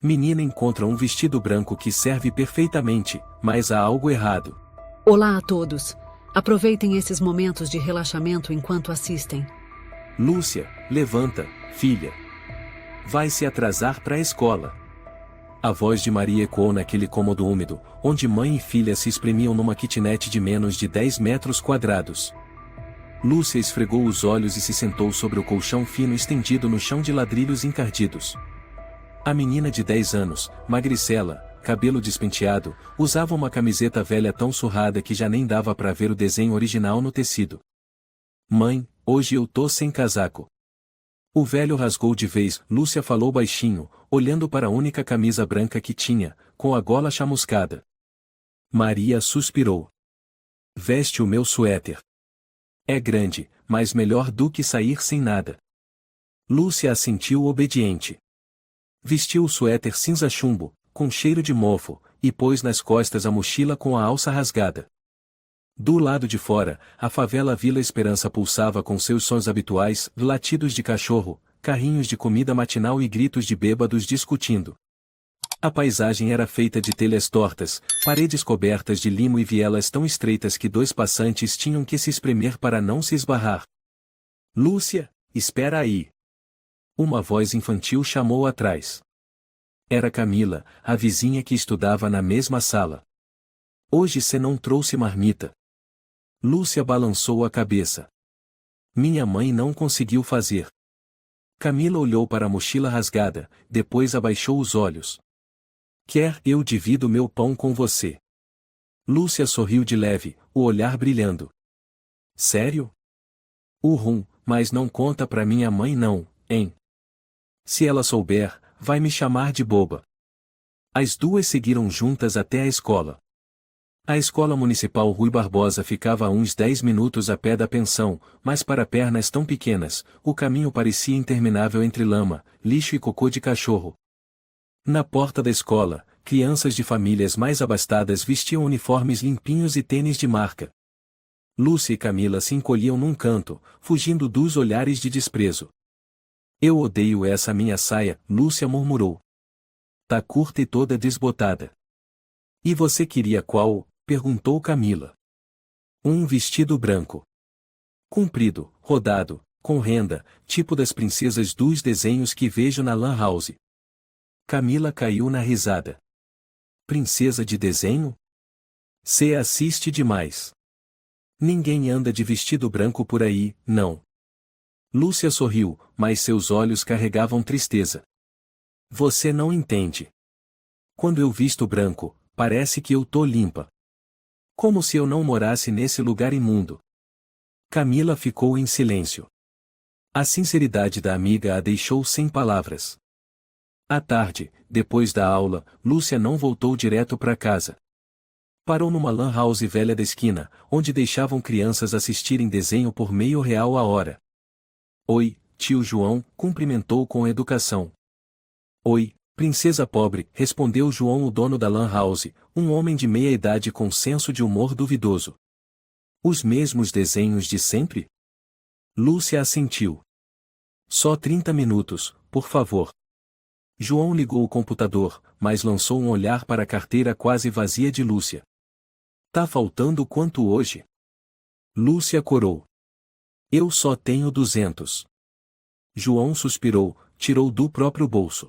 Menina encontra um vestido branco que serve perfeitamente, mas há algo errado. Olá a todos. Aproveitem esses momentos de relaxamento enquanto assistem. Lúcia, levanta, filha. Vai se atrasar para a escola. A voz de Maria ecoou naquele cômodo úmido, onde mãe e filha se espremiam numa kitnet de menos de 10 metros quadrados. Lúcia esfregou os olhos e se sentou sobre o colchão fino estendido no chão de ladrilhos encardidos. A menina de 10 anos, magricela, cabelo despenteado, usava uma camiseta velha tão surrada que já nem dava para ver o desenho original no tecido. Mãe, hoje eu tô sem casaco. O velho rasgou de vez. Lúcia falou baixinho, olhando para a única camisa branca que tinha, com a gola chamuscada. Maria suspirou. Veste o meu suéter. É grande, mas melhor do que sair sem nada. Lúcia assentiu obediente. Vestiu o suéter cinza chumbo, com cheiro de mofo, e pôs nas costas a mochila com a alça rasgada. Do lado de fora, a favela Vila Esperança pulsava com seus sons habituais, latidos de cachorro, carrinhos de comida matinal e gritos de bêbados discutindo. A paisagem era feita de telhas tortas, paredes cobertas de limo e vielas tão estreitas que dois passantes tinham que se espremer para não se esbarrar. Lúcia, espera aí! Uma voz infantil chamou atrás. Era Camila, a vizinha que estudava na mesma sala. Hoje cê não trouxe marmita. Lúcia balançou a cabeça. Minha mãe não conseguiu fazer. Camila olhou para a mochila rasgada, depois abaixou os olhos. Quer eu divido meu pão com você? Lúcia sorriu de leve, o olhar brilhando. Sério? Mas não conta pra minha mãe não, hein? Se ela souber, vai me chamar de boba. As duas seguiram juntas até a escola. A escola municipal Rui Barbosa ficava a uns 10 minutos a pé da pensão, mas para pernas tão pequenas, o caminho parecia interminável entre lama, lixo e cocô de cachorro. Na porta da escola, crianças de famílias mais abastadas vestiam uniformes limpinhos e tênis de marca. Lúcia e Camila se encolhiam num canto, fugindo dos olhares de desprezo. Eu odeio essa minha saia, Lúcia murmurou. Tá curta e toda desbotada. E você queria qual? Perguntou Camila. Um vestido branco. Comprido, rodado, com renda, tipo das princesas dos desenhos que vejo na Lan House. Camila caiu na risada. Princesa de desenho? Cê assiste demais. Ninguém anda de vestido branco por aí, não. Lúcia sorriu, mas seus olhos carregavam tristeza. Você não entende. Quando eu visto branco, parece que eu tô limpa. Como se eu não morasse nesse lugar imundo. Camila ficou em silêncio. A sinceridade da amiga a deixou sem palavras. À tarde, depois da aula, Lúcia não voltou direto para casa. Parou numa lan house velha da esquina, onde deixavam crianças assistirem desenho por R$ 0,5 a hora. Oi, tio João, cumprimentou com educação. Oi, princesa pobre, respondeu João, o dono da lan house, um homem de meia idade com senso de humor duvidoso. Os mesmos desenhos de sempre? Lúcia assentiu. Só 30 minutos, por favor. João ligou o computador, mas lançou um olhar para a carteira quase vazia de Lúcia. Tá faltando quanto hoje? Lúcia corou. Eu só tenho 200. João suspirou, tirou do próprio bolso.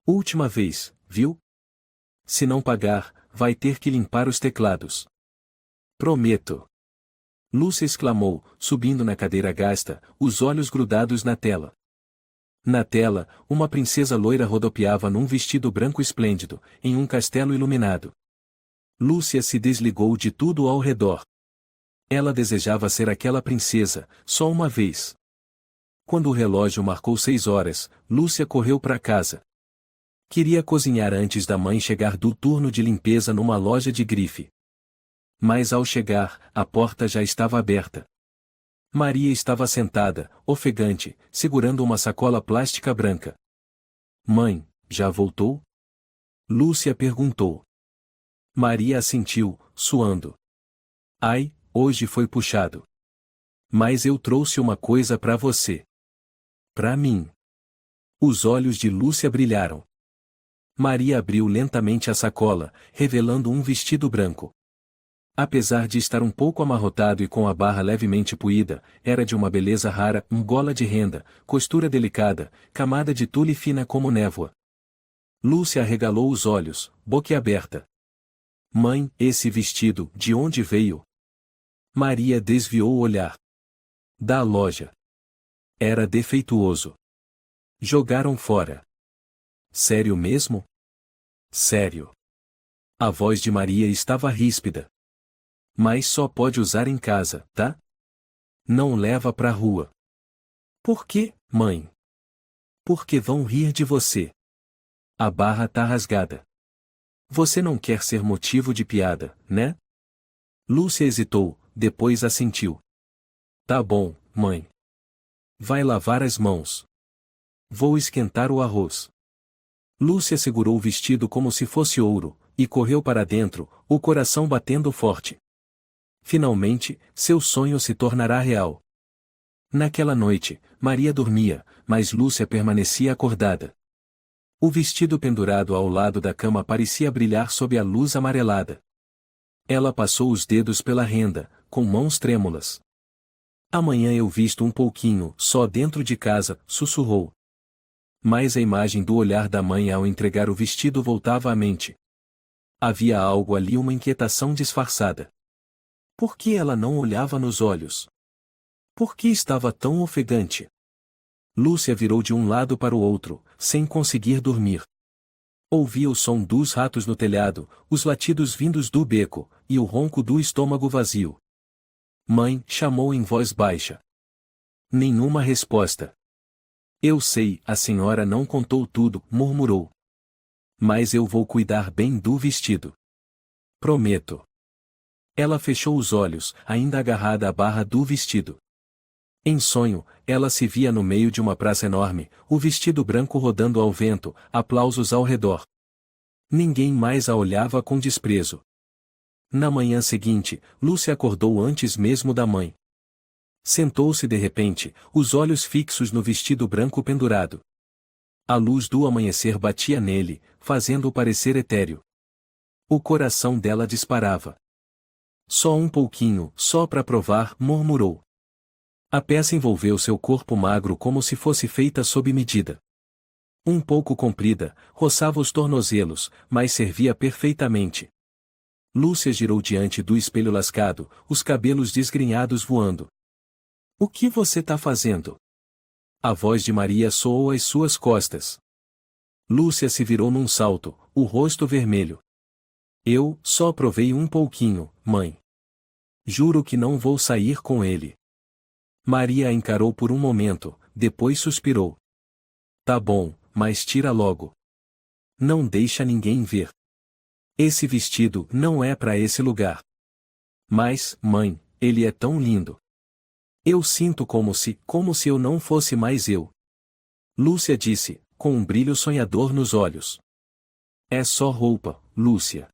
Última vez, viu? Se não pagar, vai ter que limpar os teclados. Prometo. Lúcia exclamou, subindo na cadeira gasta, os olhos grudados na tela. Na tela, uma princesa loira rodopiava num vestido branco esplêndido, em um castelo iluminado. Lúcia se desligou de tudo ao redor. Ela desejava ser aquela princesa, só uma vez. Quando o relógio marcou 6 horas, Lúcia correu para casa. Queria cozinhar antes da mãe chegar do turno de limpeza numa loja de grife. Mas ao chegar, a porta já estava aberta. Maria estava sentada, ofegante, segurando uma sacola plástica branca. Mãe, já voltou? Lúcia perguntou. Maria assentiu, suando. Ai, hoje foi puxado. Mas eu trouxe uma coisa para você. Para mim. Os olhos de Lúcia brilharam. Maria abriu lentamente a sacola, revelando um vestido branco. Apesar de estar um pouco amarrotado e com a barra levemente puída, era de uma beleza rara, gola de renda, costura delicada, camada de tule fina como névoa. Lúcia arregalou os olhos, boquiaberta. Mãe, esse vestido, de onde veio? Maria desviou o olhar. Da loja. Era defeituoso. Jogaram fora. Sério mesmo? Sério. A voz de Maria estava ríspida. Mas só pode usar em casa, tá? Não leva pra rua. Por quê, mãe? Porque vão rir de você. A barra tá rasgada. Você não quer ser motivo de piada, né? Lúcia hesitou, depois assentiu. Tá bom, mãe. Vai lavar as mãos. Vou esquentar o arroz. Lúcia segurou o vestido como se fosse ouro, e correu para dentro, o coração batendo forte. Finalmente, seu sonho se tornará real. Naquela noite, Maria dormia, mas Lúcia permanecia acordada. O vestido pendurado ao lado da cama parecia brilhar sob a luz amarelada. Ela passou os dedos pela renda, com mãos trêmulas. Amanhã eu visto um pouquinho, só dentro de casa, sussurrou. Mas a imagem do olhar da mãe ao entregar o vestido voltava à mente. Havia algo ali, uma inquietação disfarçada. Por que ela não olhava nos olhos? Por que estava tão ofegante? Lúcia virou de um lado para o outro, sem conseguir dormir. Ouvia o som dos ratos no telhado, os latidos vindos do beco, e o ronco do estômago vazio. Mãe, chamou em voz baixa. Nenhuma resposta. Eu sei, a senhora não contou tudo, murmurou. Mas eu vou cuidar bem do vestido. Prometo. Ela fechou os olhos, ainda agarrada à barra do vestido. Em sonho, ela se via no meio de uma praça enorme, o vestido branco rodando ao vento, aplausos ao redor. Ninguém mais a olhava com desprezo. Na manhã seguinte, Lúcia acordou antes mesmo da mãe. Sentou-se de repente, os olhos fixos no vestido branco pendurado. A luz do amanhecer batia nele, fazendo-o parecer etéreo. O coração dela disparava. Só um pouquinho, só para provar, murmurou. A peça envolveu seu corpo magro como se fosse feita sob medida. Um pouco comprida, roçava os tornozelos, mas servia perfeitamente. Lúcia girou diante do espelho lascado, os cabelos desgrenhados voando. O que você tá fazendo? A voz de Maria soou às suas costas. Lúcia se virou num salto, o rosto vermelho. Eu só provei um pouquinho, mãe. Juro que não vou sair com ele. Maria a encarou por um momento, depois suspirou. Tá bom, mas tira logo. Não deixa ninguém ver. Esse vestido não é para esse lugar. Mas, mãe, ele é tão lindo. Eu sinto como se eu não fosse mais eu. Lúcia disse, com um brilho sonhador nos olhos. É só roupa, Lúcia.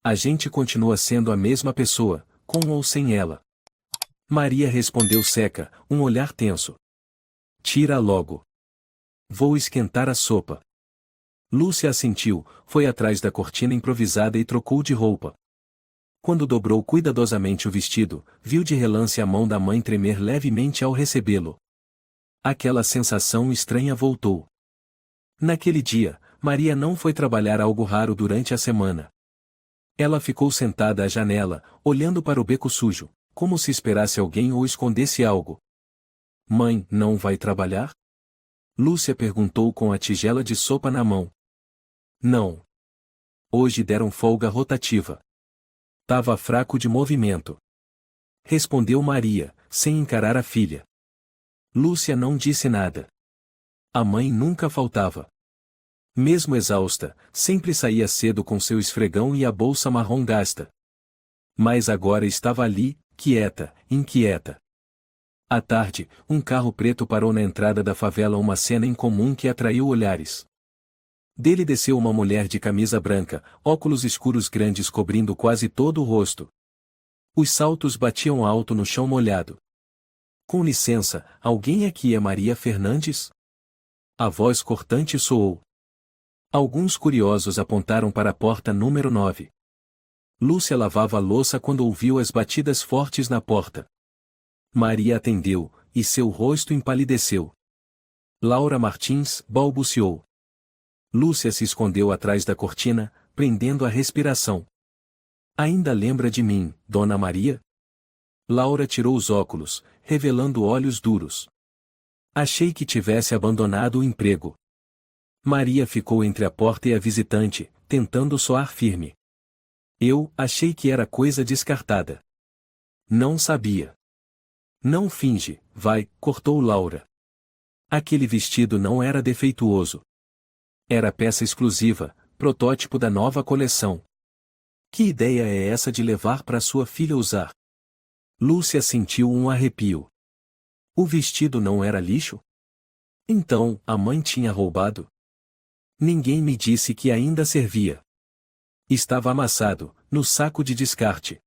A gente continua sendo a mesma pessoa, com ou sem ela. Maria respondeu seca, um olhar tenso. Tira logo. Vou esquentar a sopa. Lúcia assentiu, foi atrás da cortina improvisada e trocou de roupa. Quando dobrou cuidadosamente o vestido, viu de relance a mão da mãe tremer levemente ao recebê-lo. Aquela sensação estranha voltou. Naquele dia, Maria não foi trabalhar, algo raro durante a semana. Ela ficou sentada à janela, olhando para o beco sujo, como se esperasse alguém ou escondesse algo. Mãe, não vai trabalhar? Lúcia perguntou com a tigela de sopa na mão. Não. Hoje deram folga rotativa. Tava fraco de movimento. Respondeu Maria, sem encarar a filha. Lúcia não disse nada. A mãe nunca faltava. Mesmo exausta, sempre saía cedo com seu esfregão e a bolsa marrom gasta. Mas agora estava ali, quieta, inquieta. À tarde, um carro preto parou na entrada da favela, uma cena incomum que atraiu olhares. Dele desceu uma mulher de camisa branca, óculos escuros grandes cobrindo quase todo o rosto. Os saltos batiam alto no chão molhado. Com licença, alguém aqui é Maria Fernandes? A voz cortante soou. Alguns curiosos apontaram para a porta número 9. Lúcia lavava a louça quando ouviu as batidas fortes na porta. Maria atendeu, e seu rosto empalideceu. Laura Martins balbuciou. Lúcia se escondeu atrás da cortina, prendendo a respiração. Ainda lembra de mim, Dona Maria? Laura tirou os óculos, revelando olhos duros. Achei que tivesse abandonado o emprego. Maria ficou entre a porta e a visitante, tentando soar firme. Eu achei que era coisa descartada. Não sabia. Não finge, vai, cortou Laura. Aquele vestido não era defeituoso. Era peça exclusiva, protótipo da nova coleção. Que ideia é essa de levar para sua filha usar? Lúcia sentiu um arrepio. O vestido não era lixo? Então, a mãe tinha roubado? Ninguém me disse que ainda servia. Estava amassado, no saco de descarte.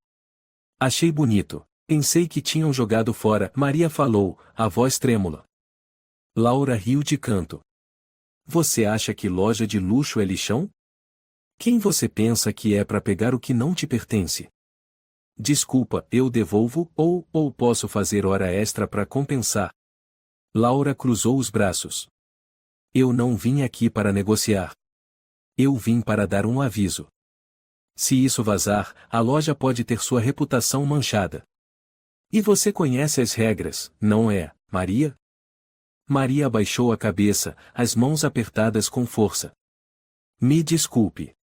Achei bonito. Pensei que tinham jogado fora, Maria falou, a voz trêmula. Laura riu de canto. Você acha que loja de luxo é lixão? Quem você pensa que é para pegar o que não te pertence? Desculpa, eu devolvo, ou posso fazer hora extra para compensar. Laura cruzou os braços. Eu não vim aqui para negociar. Eu vim para dar um aviso. Se isso vazar, a loja pode ter sua reputação manchada. E você conhece as regras, não é, Maria? Maria abaixou a cabeça, as mãos apertadas com força. Me desculpe.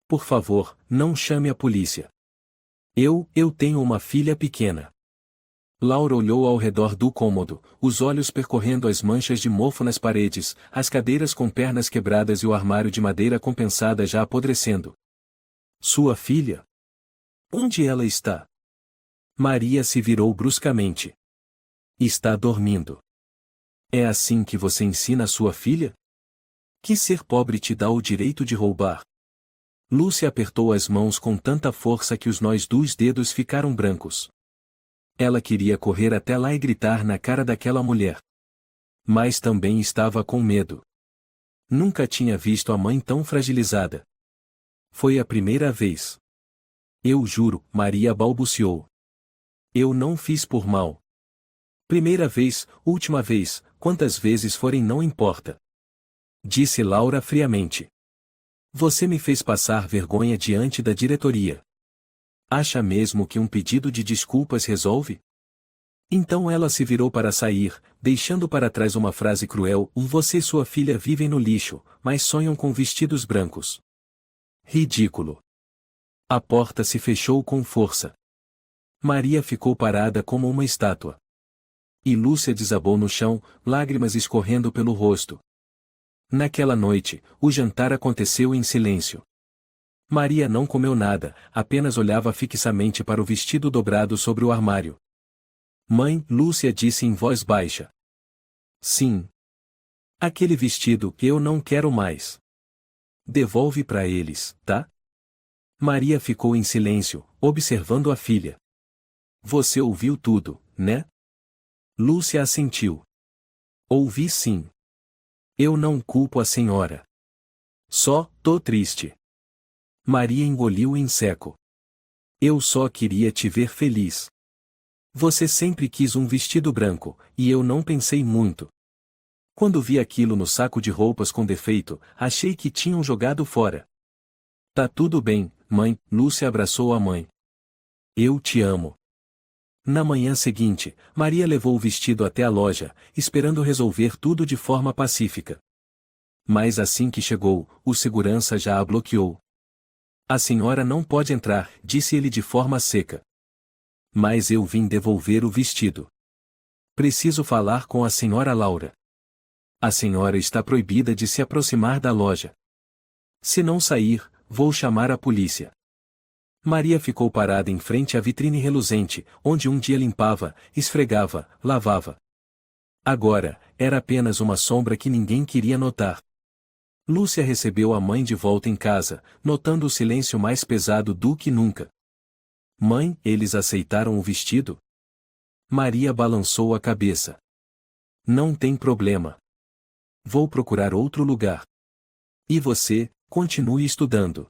Por favor, não chame a polícia. Eu tenho uma filha pequena. Laura olhou ao redor do cômodo, os olhos percorrendo as manchas de mofo nas paredes, as cadeiras com pernas quebradas e o armário de madeira compensada já apodrecendo. Sua filha? Onde ela está? Maria se virou bruscamente. Está dormindo. É assim que você ensina a sua filha? Que ser pobre te dá o direito de roubar? Lúcia apertou as mãos com tanta força que os nós dos dedos ficaram brancos. Ela queria correr até lá e gritar na cara daquela mulher. Mas também estava com medo. Nunca tinha visto a mãe tão fragilizada. Foi a primeira vez. Eu juro, Maria balbuciou. Eu não fiz por mal. Primeira vez, última vez, quantas vezes forem não importa. Disse Laura friamente. Você me fez passar vergonha diante da diretoria. Acha mesmo que um pedido de desculpas resolve? Então ela se virou para sair, deixando para trás uma frase cruel: você e sua filha vivem no lixo, mas sonham com vestidos brancos. Ridículo. A porta se fechou com força. Maria ficou parada como uma estátua. E Lúcia desabou no chão, lágrimas escorrendo pelo rosto. Naquela noite, o jantar aconteceu em silêncio. Maria não comeu nada, apenas olhava fixamente para o vestido dobrado sobre o armário. Mãe, Lúcia disse em voz baixa. Sim. Aquele vestido que eu não quero mais. Devolve para eles, tá? Maria ficou em silêncio, observando a filha. Você ouviu tudo, né? Lúcia assentiu. Ouvi sim. Eu não culpo a senhora. Só, tô triste. Maria engoliu em seco. Eu só queria te ver feliz. Você sempre quis um vestido branco, e eu não pensei muito. Quando vi aquilo no saco de roupas com defeito, achei que tinham jogado fora. Tá tudo bem, mãe, Lúcia abraçou a mãe. Eu te amo. Na manhã seguinte, Maria levou o vestido até a loja, esperando resolver tudo de forma pacífica. Mas assim que chegou, o segurança já a bloqueou. A senhora não pode entrar, disse ele de forma seca. Mas eu vim devolver o vestido. Preciso falar com a senhora Laura. A senhora está proibida de se aproximar da loja. Se não sair, vou chamar a polícia. Maria ficou parada em frente à vitrine reluzente, onde um dia limpava, esfregava, lavava. Agora, era apenas uma sombra que ninguém queria notar. Lúcia recebeu a mãe de volta em casa, notando o silêncio mais pesado do que nunca. Mãe, eles aceitaram o vestido? Maria balançou a cabeça. Não tem problema. Vou procurar outro lugar. E você, continue estudando.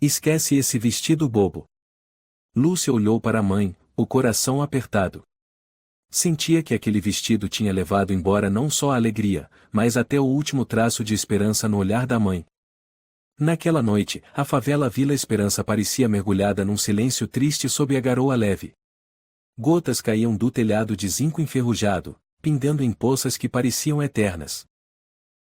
Esquece esse vestido bobo. Lúcia olhou para a mãe, o coração apertado. Sentia que aquele vestido tinha levado embora não só a alegria, mas até o último traço de esperança no olhar da mãe. Naquela noite, a favela Vila Esperança parecia mergulhada num silêncio triste sob a garoa leve. Gotas caíam do telhado de zinco enferrujado, pingando em poças que pareciam eternas.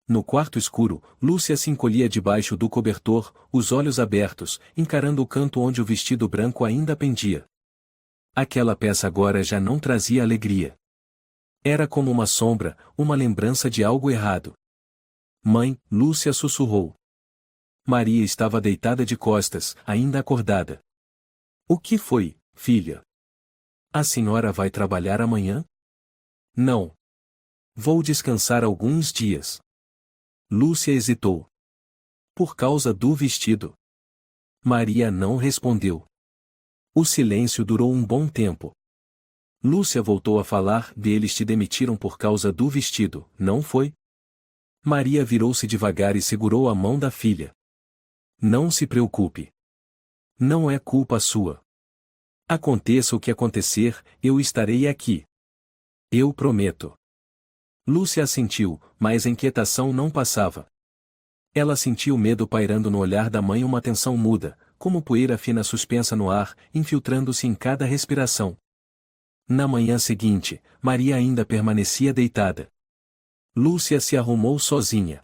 No quarto escuro, Lúcia se encolhia debaixo do cobertor, os olhos abertos, encarando o canto onde o vestido branco ainda pendia. Aquela peça agora já não trazia alegria. Era como uma sombra, uma lembrança de algo errado. Mãe, Lúcia sussurrou. Maria estava deitada de costas, ainda acordada. O que foi, filha? A senhora vai trabalhar amanhã? Não. Vou descansar alguns dias. Lúcia hesitou. Por causa do vestido. Maria não respondeu. O silêncio durou um bom tempo. Lúcia voltou a falar: eles te demitiram por causa do vestido, não foi? Maria virou-se devagar e segurou a mão da filha. Não se preocupe. Não é culpa sua. Aconteça o que acontecer, eu estarei aqui. Eu prometo. Lúcia assentiu, mas a inquietação não passava. Ela sentiu medo pairando no olhar da mãe, uma tensão muda, como poeira fina suspensa no ar, infiltrando-se em cada respiração. Na manhã seguinte, Maria ainda permanecia deitada. Lúcia se arrumou sozinha.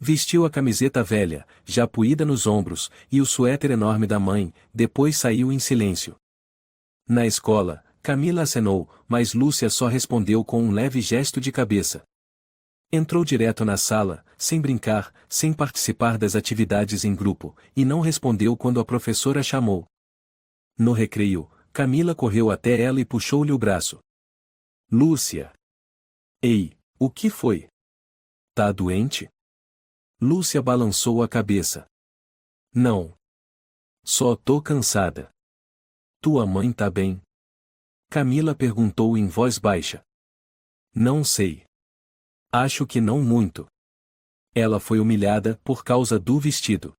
Vestiu a camiseta velha, já puída nos ombros, e o suéter enorme da mãe, depois saiu em silêncio. Na escola, Camila acenou, mas Lúcia só respondeu com um leve gesto de cabeça. Entrou direto na sala, sem brincar, sem participar das atividades em grupo, e não respondeu quando a professora chamou. No recreio, Camila correu até ela e puxou-lhe o braço. Lúcia! Ei, o que foi? Tá doente? Lúcia balançou a cabeça. Não. Só tô cansada. Tua mãe tá bem? Camila perguntou em voz baixa. Não sei. Acho que não muito. Ela foi humilhada por causa do vestido.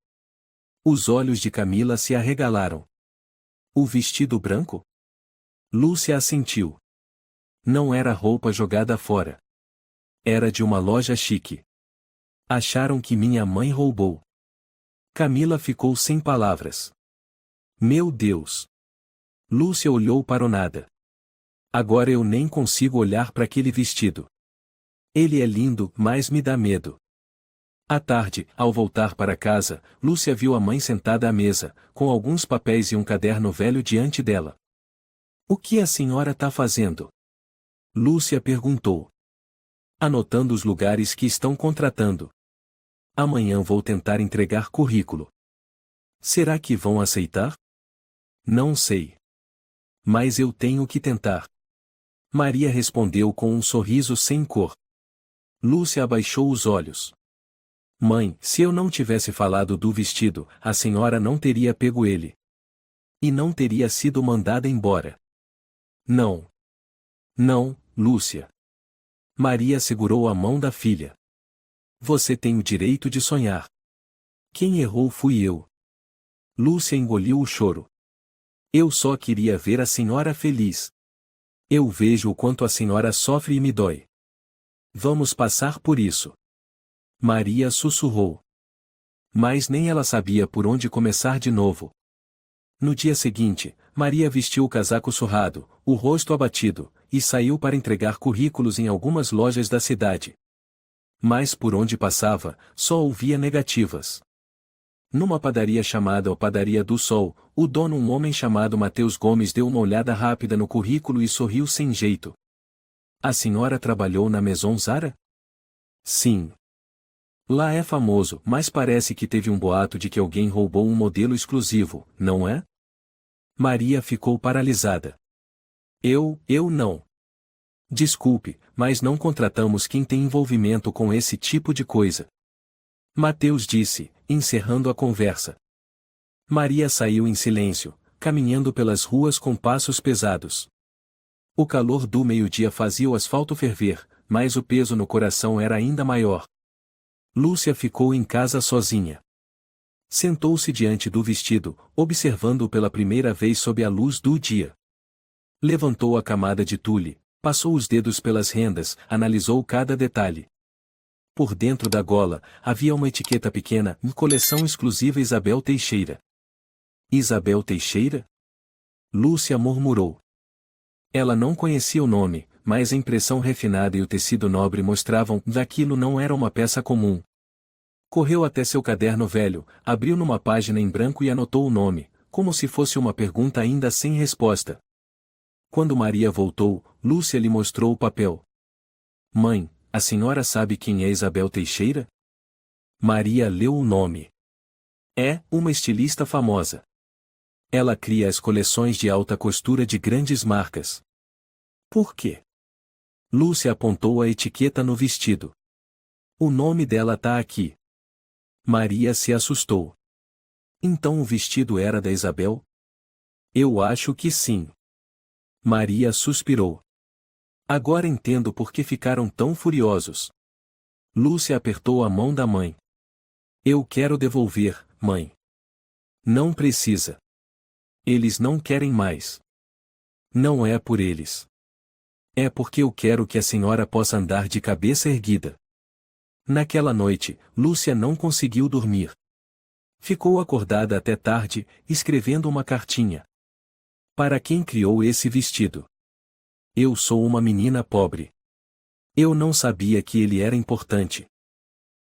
Os olhos de Camila se arregalaram. O vestido branco? Lúcia assentiu. Não era roupa jogada fora. Era de uma loja chique. Acharam que minha mãe roubou. Camila ficou sem palavras. Meu Deus! Lúcia olhou para o nada. Agora eu nem consigo olhar para aquele vestido. Ele é lindo, mas me dá medo. À tarde, ao voltar para casa, Lúcia viu a mãe sentada à mesa, com alguns papéis e um caderno velho diante dela. O que a senhora tá fazendo? Lúcia perguntou. Anotando os lugares que estão contratando. Amanhã vou tentar entregar currículo. Será que vão aceitar? Não sei. Mas eu tenho que tentar. Maria respondeu com um sorriso sem cor. Lúcia abaixou os olhos. Mãe, se eu não tivesse falado do vestido, a senhora não teria pego ele. E não teria sido mandada embora. Não. Não, Lúcia. Maria segurou a mão da filha. Você tem o direito de sonhar. Quem errou fui eu. Lúcia engoliu o choro. Eu só queria ver a senhora feliz. Eu vejo o quanto a senhora sofre e me dói. Vamos passar por isso. Maria sussurrou. Mas nem ela sabia por onde começar de novo. No dia seguinte, Maria vestiu o casaco surrado, o rosto abatido, e saiu para entregar currículos em algumas lojas da cidade. Mas por onde passava, só ouvia negativas. Numa padaria chamada Padaria do Sol, o dono, um homem chamado Mateus Gomes, deu uma olhada rápida no currículo e sorriu sem jeito. A senhora trabalhou na Maison Zara? Sim. Lá é famoso, mas parece que teve um boato de que alguém roubou um modelo exclusivo, não é? Maria ficou paralisada. Eu não. Desculpe, mas não contratamos quem tem envolvimento com esse tipo de coisa. Mateus disse, encerrando a conversa. Maria saiu em silêncio, caminhando pelas ruas com passos pesados. O calor do meio-dia fazia o asfalto ferver, mas o peso no coração era ainda maior. Lúcia ficou em casa sozinha. Sentou-se diante do vestido, observando-o pela primeira vez sob a luz do dia. Levantou a camada de tule, passou os dedos pelas rendas, analisou cada detalhe. Por dentro da gola, havia uma etiqueta pequena, coleção exclusiva Isabel Teixeira. Isabel Teixeira? Lúcia murmurou. Ela não conhecia o nome, mas a impressão refinada e o tecido nobre mostravam que aquilo não era uma peça comum. Correu até seu caderno velho, abriu numa página em branco e anotou o nome, como se fosse uma pergunta ainda sem resposta. Quando Maria voltou, Lúcia lhe mostrou o papel. Mãe, a senhora sabe quem é Isabel Teixeira? Maria leu o nome. É uma estilista famosa. Ela cria as coleções de alta costura de grandes marcas. Por quê? Lúcia apontou a etiqueta no vestido. O nome dela tá aqui. Maria se assustou. Então o vestido era da Isabel? Eu acho que sim. Maria suspirou. Agora entendo por que ficaram tão furiosos. Lúcia apertou a mão da mãe. Eu quero devolver, mãe. Não precisa. Eles não querem mais. Não é por eles. É porque eu quero que a senhora possa andar de cabeça erguida. Naquela noite, Lúcia não conseguiu dormir. Ficou acordada até tarde, escrevendo uma cartinha. Para quem criou esse vestido? Eu sou uma menina pobre. Eu não sabia que ele era importante.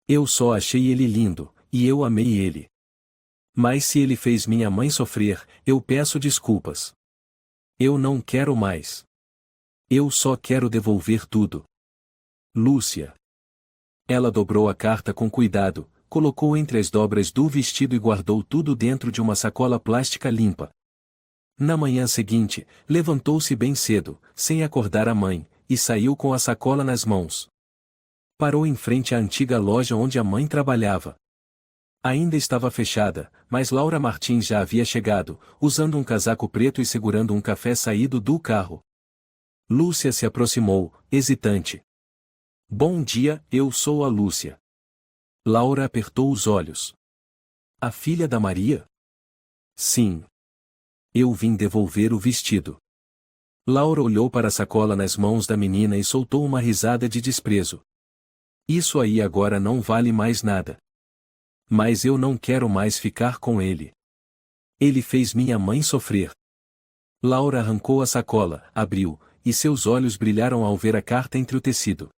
Eu só achei ele lindo, e eu amei ele. Mas se ele fez minha mãe sofrer, eu peço desculpas. Eu não quero mais. Eu só quero devolver tudo. Lúcia. Ela dobrou a carta com cuidado, colocou entre as dobras do vestido e guardou tudo dentro de uma sacola plástica limpa. Na manhã seguinte, levantou-se bem cedo, sem acordar a mãe, e saiu com a sacola nas mãos. Parou em frente à antiga loja onde a mãe trabalhava. Ainda estava fechada, mas Laura Martins já havia chegado, usando um casaco preto e segurando um café saído do carro. Lúcia se aproximou, hesitante. Bom dia, eu sou a Lúcia. Laura apertou os olhos. A filha da Maria? Sim. Eu vim devolver o vestido. Laura olhou para a sacola nas mãos da menina e soltou uma risada de desprezo. Isso aí agora não vale mais nada. Mas eu não quero mais ficar com ele. Ele fez minha mãe sofrer. Laura arrancou a sacola, abriu, e seus olhos brilharam ao ver a carta entre o tecido.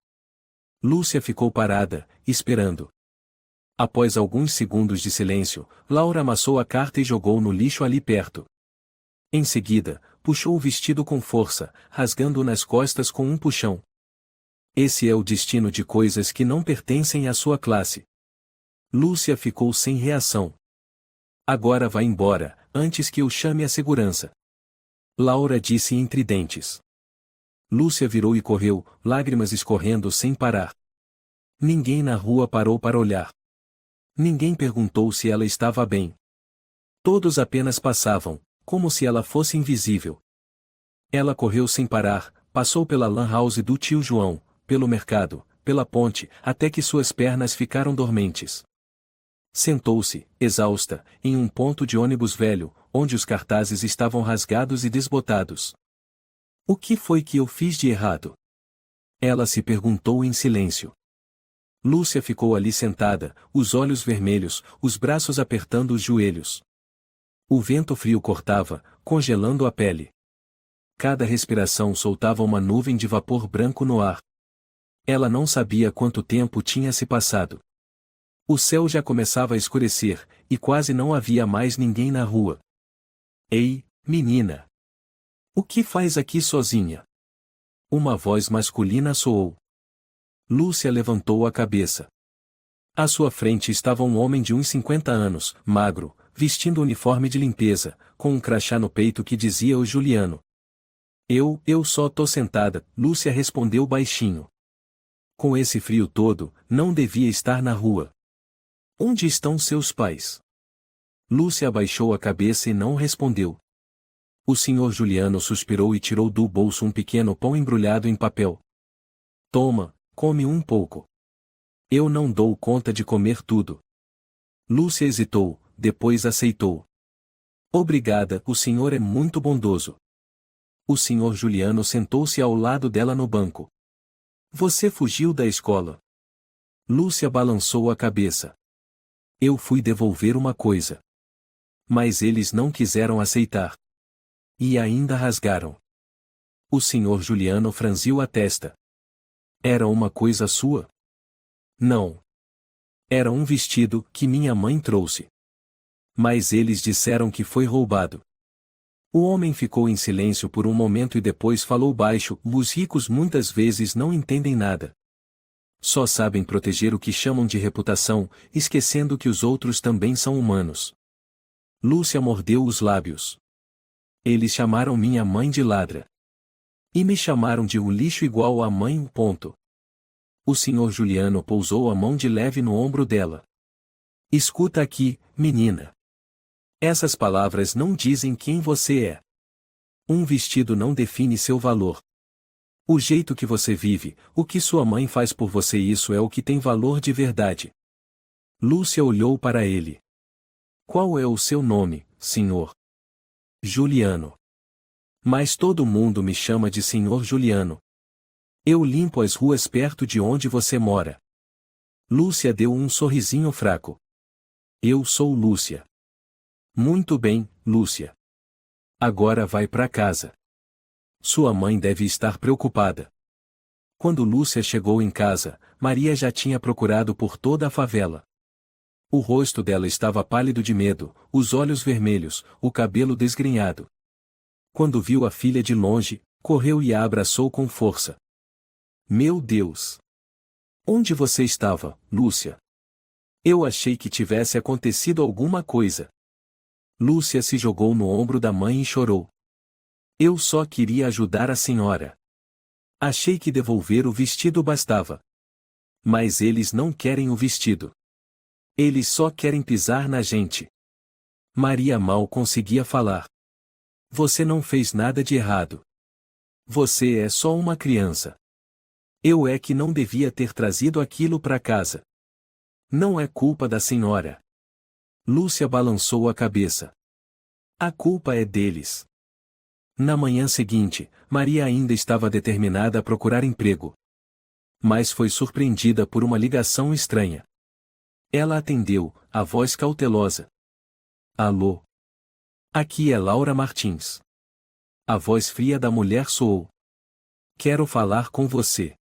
Lúcia ficou parada, esperando. Após alguns segundos de silêncio, Laura amassou a carta e jogou no lixo ali perto. Em seguida, puxou o vestido com força, rasgando-o nas costas com um puxão. Esse é o destino de coisas que não pertencem à sua classe. Lúcia ficou sem reação. Agora vá embora, antes que eu chame a segurança. Laura disse entre dentes. Lúcia virou e correu, lágrimas escorrendo sem parar. Ninguém na rua parou para olhar. Ninguém perguntou se ela estava bem. Todos apenas passavam, como se ela fosse invisível. Ela correu sem parar, passou pela lan house do tio João, pelo mercado, pela ponte, até que suas pernas ficaram dormentes. Sentou-se, exausta, em um ponto de ônibus velho, onde os cartazes estavam rasgados e desbotados. O que foi que eu fiz de errado? Ela se perguntou em silêncio. Lúcia ficou ali sentada, os olhos vermelhos, os braços apertando os joelhos. O vento frio cortava, congelando a pele. Cada respiração soltava uma nuvem de vapor branco no ar. Ela não sabia quanto tempo tinha se passado. O céu já começava a escurecer, e quase não havia mais ninguém na rua. Ei, menina! O que faz aqui sozinha? Uma voz masculina soou. Lúcia levantou a cabeça. À sua frente estava um homem de uns 50 anos, magro, vestindo uniforme de limpeza, com um crachá no peito que dizia o Juliano. Eu só tô sentada, Lúcia respondeu baixinho. Com esse frio todo, não devia estar na rua. Onde estão seus pais? Lúcia abaixou a cabeça e não respondeu. O senhor Juliano suspirou e tirou do bolso um pequeno pão embrulhado em papel. Toma, come um pouco. Eu não dou conta de comer tudo. Lúcia hesitou, depois aceitou. Obrigada, o senhor é muito bondoso. O senhor Juliano sentou-se ao lado dela no banco. Você fugiu da escola. Lúcia balançou a cabeça. Eu fui devolver uma coisa. Mas eles não quiseram aceitar. E ainda rasgaram. O senhor Juliano franziu a testa. Era uma coisa sua? Não. Era um vestido que minha mãe trouxe. Mas eles disseram que foi roubado. O homem ficou em silêncio por um momento e depois falou baixo: os ricos muitas vezes não entendem nada. Só sabem proteger o que chamam de reputação, esquecendo que os outros também são humanos. Lúcia mordeu os lábios. Eles chamaram minha mãe de ladra. E me chamaram de um lixo igual à mãe. O senhor Juliano pousou a mão de leve no ombro dela. Escuta aqui, menina. Essas palavras não dizem quem você é. Um vestido não define seu valor. O jeito que você vive, o que sua mãe faz por você, isso é o que tem valor de verdade. Lúcia olhou para ele. Qual é o seu nome, senhor? Juliano. Mas todo mundo me chama de senhor Juliano. Eu limpo as ruas perto de onde você mora. Lúcia deu um sorrisinho fraco. Eu sou Lúcia. Muito bem, Lúcia. Agora vai para casa. Sua mãe deve estar preocupada. Quando Lúcia chegou em casa, Maria já tinha procurado por toda a favela. O rosto dela estava pálido de medo, os olhos vermelhos, o cabelo desgrenhado. Quando viu a filha de longe, correu e a abraçou com força. Meu Deus! Onde você estava, Lúcia? Eu achei que tivesse acontecido alguma coisa. Lúcia se jogou no ombro da mãe e chorou. Eu só queria ajudar a senhora. Achei que devolver o vestido bastava. Mas eles não querem o vestido. Eles só querem pisar na gente. Maria mal conseguia falar. Você não fez nada de errado. Você é só uma criança. Eu é que não devia ter trazido aquilo para casa. Não é culpa da senhora. Lúcia balançou a cabeça. A culpa é deles. Na manhã seguinte, Maria ainda estava determinada a procurar emprego. Mas foi surpreendida por uma ligação estranha. Ela atendeu, a voz cautelosa. Alô? Aqui é Laura Martins. A voz fria da mulher soou. Quero falar com você.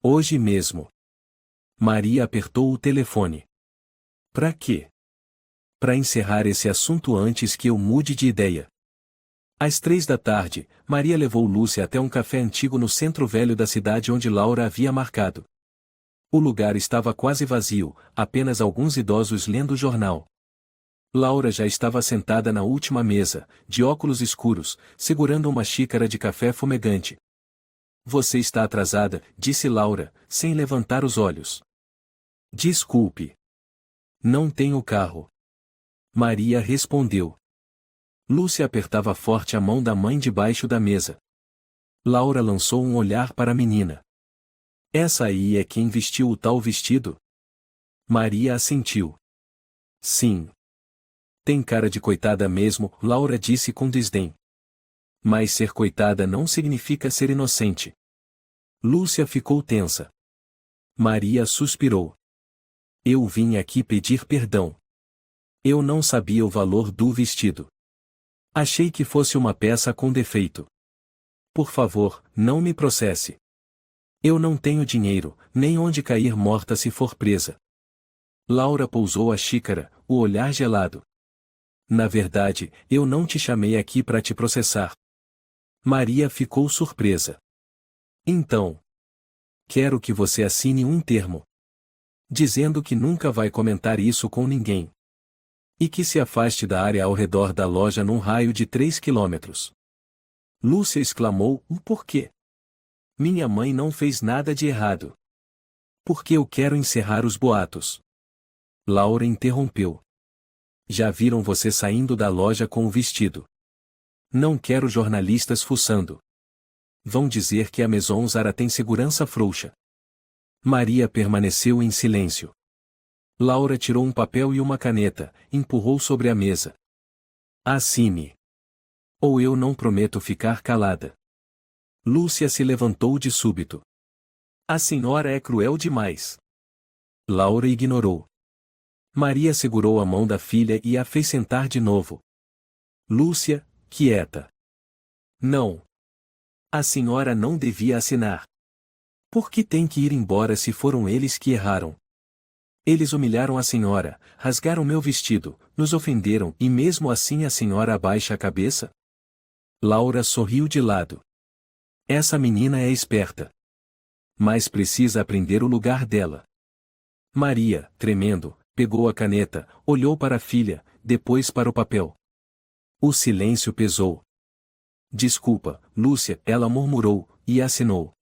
Hoje mesmo. Maria apertou o telefone. Pra quê? Pra encerrar esse assunto antes que eu mude de ideia. Às 3 da tarde, Maria levou Lúcia até um café antigo no centro velho da cidade onde Laura havia marcado. O lugar estava quase vazio, apenas alguns idosos lendo o jornal. Laura já estava sentada na última mesa, de óculos escuros, segurando uma xícara de café fumegante. Você está atrasada, disse Laura, sem levantar os olhos. Desculpe. Não tenho carro. Maria respondeu. Lúcia apertava forte a mão da mãe debaixo da mesa. Laura lançou um olhar para a menina. Essa aí é quem vestiu o tal vestido? Maria assentiu. Sim. Tem cara de coitada mesmo, Laura disse com desdém. Mas ser coitada não significa ser inocente. Lúcia ficou tensa. Maria suspirou. Eu vim aqui pedir perdão. Eu não sabia o valor do vestido. Achei que fosse uma peça com defeito. Por favor, não me processe. Eu não tenho dinheiro, nem onde cair morta se for presa. Laura pousou a xícara, o olhar gelado. Na verdade, eu não te chamei aqui para te processar. Maria ficou surpresa. Então, quero que você assine um termo. Dizendo que nunca vai comentar isso com ninguém. E que se afaste da área ao redor da loja num raio de 3 quilômetros. Lúcia exclamou, por quê? Minha mãe não fez nada de errado. Porque eu quero encerrar os boatos. Laura interrompeu. Já viram você saindo da loja com o vestido. Não quero jornalistas fuçando. Vão dizer que a Maison Zara tem segurança frouxa. Maria permaneceu em silêncio. Laura tirou um papel e uma caneta, empurrou sobre a mesa. Assine. Ou eu não prometo ficar calada. Lúcia se levantou de súbito. A senhora é cruel demais. Laura ignorou. Maria segurou a mão da filha e a fez sentar de novo. Lúcia, quieta. Não. A senhora não devia assinar. Por que tem que ir embora se foram eles que erraram? Eles humilharam a senhora, rasgaram meu vestido, nos ofenderam e mesmo assim a senhora abaixa a cabeça? Laura sorriu de lado. Essa menina é esperta. Mas precisa aprender o lugar dela. Maria, tremendo, pegou a caneta, olhou para a filha, depois para o papel. O silêncio pesou. Desculpa, Lúcia, ela murmurou, e assinou.